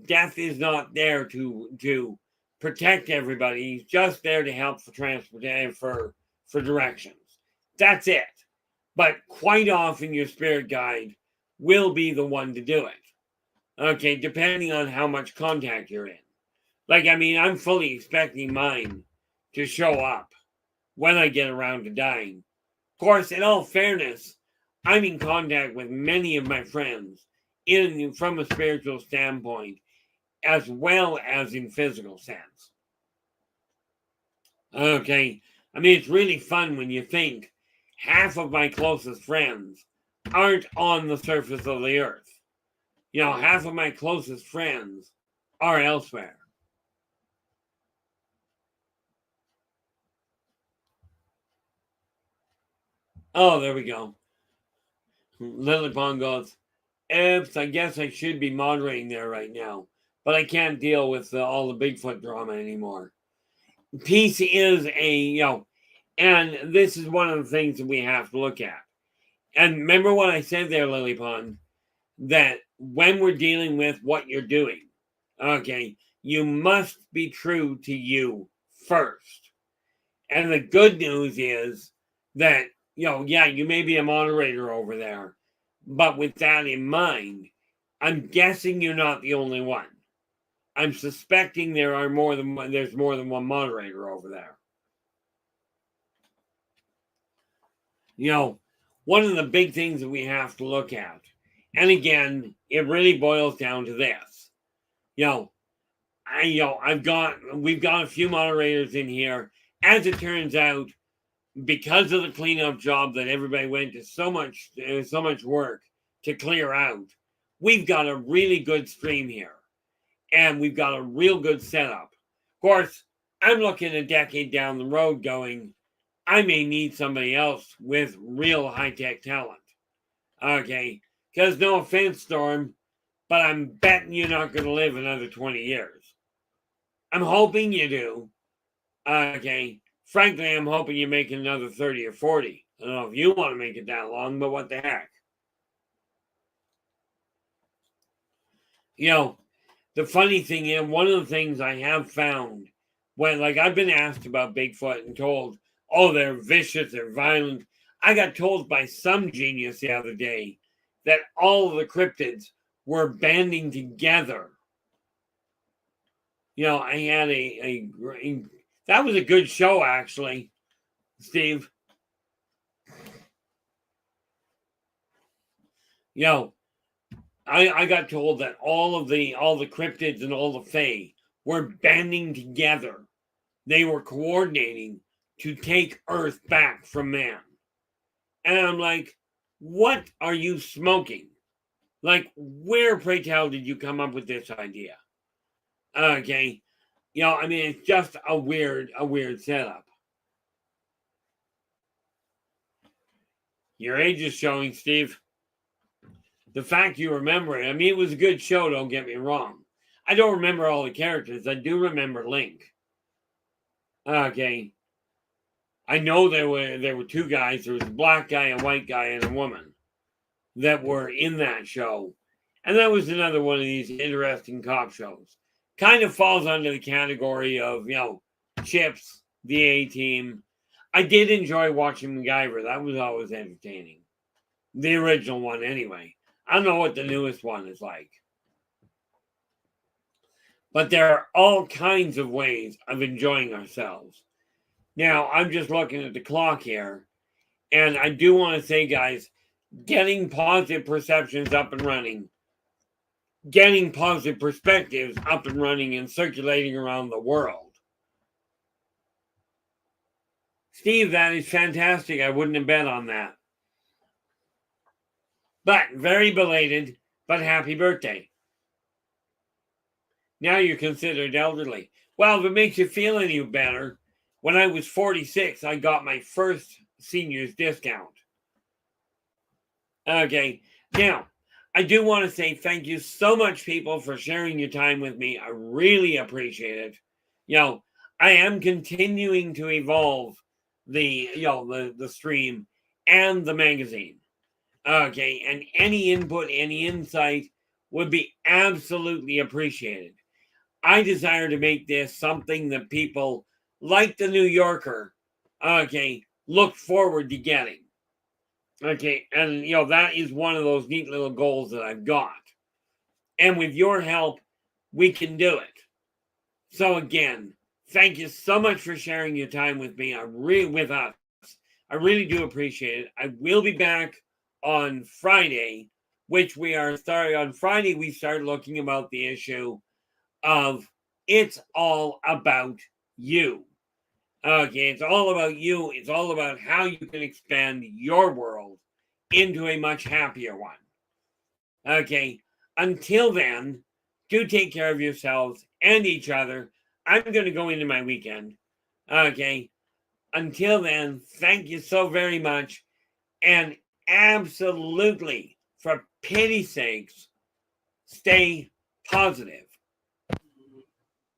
death is not there to protect everybody. He's just there to help for transportation, for directions. That's it. But quite often your spirit guide will be the one to do it. Okay, depending on how much contact you're in. I'm fully expecting mine to show up when I get around to dying. Of course, in all fairness, I'm in contact with many of my friends from a spiritual standpoint, as well as in physical sense. Okay, it's really fun when you think half of my closest friends aren't on the surface of the earth. Half of my closest friends are elsewhere. Oh, there we go. Lily Pond goes, oops, I guess I should be moderating there right now, but I can't deal with all the Bigfoot drama anymore. Peace is and this is one of the things that we have to look at. And remember what I said there, Lily Pond, that when we're dealing with what you're doing, okay, you must be true to you first. And the good news is that, you may be a moderator over there, but with that in mind, I'm guessing you're not the only one. I'm suspecting there's more than one moderator over there. One of the big things that we have to look at, and again, it really boils down to this. We've got a few moderators in here. As it turns out, because of the cleanup job that everybody went to so much work to clear out, we've got a really good stream here. And we've got a real good setup. Of course, I'm looking a decade down the road going, I may need somebody else with real high-tech talent. Okay? Because no offense, Storm, but I'm betting you're not going to live another 20 years. I'm hoping you do. Okay? Frankly, I'm hoping you make another 30 or 40. I don't know if you want to make it that long, but what the heck? The funny thing is, one of the things I have found when, I've been asked about Bigfoot and told, oh, they're vicious, they're violent. I got told by some genius the other day that all of the cryptids were banding together. I had That was a good show, actually, Steve. You know, I got told that all the cryptids and all the Fae were banding together. They were coordinating to take Earth back from man. And I'm like, what are you smoking? Like, where, pray tell, did you come up with this idea? Okay. You know, I mean, it's just a weird setup. Your age is showing, Steve. The fact you remember it, I mean, it was a good show, don't get me wrong. I don't remember all the characters. I do remember Link. Okay. I know there were two guys. There was a black guy, a white guy, and a woman that were in that show. And that was another one of these interesting cop shows. Kind of falls under the category of, you know, Chips, the A-Team. I did enjoy watching MacGyver. That was always entertaining. The original one, anyway. I don't know what the newest one is like. But there are all kinds of ways of enjoying ourselves. Now, I'm just looking at the clock here. And I do want to say, guys, getting positive perceptions up and running, getting positive perspectives up and running and circulating around the world. Steve, that is fantastic. I wouldn't have bet on that. But very belated, but happy birthday. Now you're considered elderly. Well, if it makes you feel any better, when I was 46, I got my first senior's discount. Okay, now, I do want to say thank you so much, people, for sharing your time with me. I really appreciate it. You know, I am continuing to evolve the stream and the magazine. Okay, and any input, any insight would be absolutely appreciated. I desire to make this something that people like the New Yorker, okay, look forward to getting. Okay, and you know, that is one of those neat little goals that I've got. And with your help, we can do it. So again, thank you so much for sharing your time with me. With us. I really do appreciate it. I will be back on Friday, which we are starting on Friday. We start looking about the issue of it's all about you. Okay, it's all about you. It's all about how you can expand your world into a much happier one. Okay, until then, do take care of yourselves and each other. I'm going to go into my weekend. Okay, until then, thank you so very much. And absolutely, for pity's sakes, stay positive.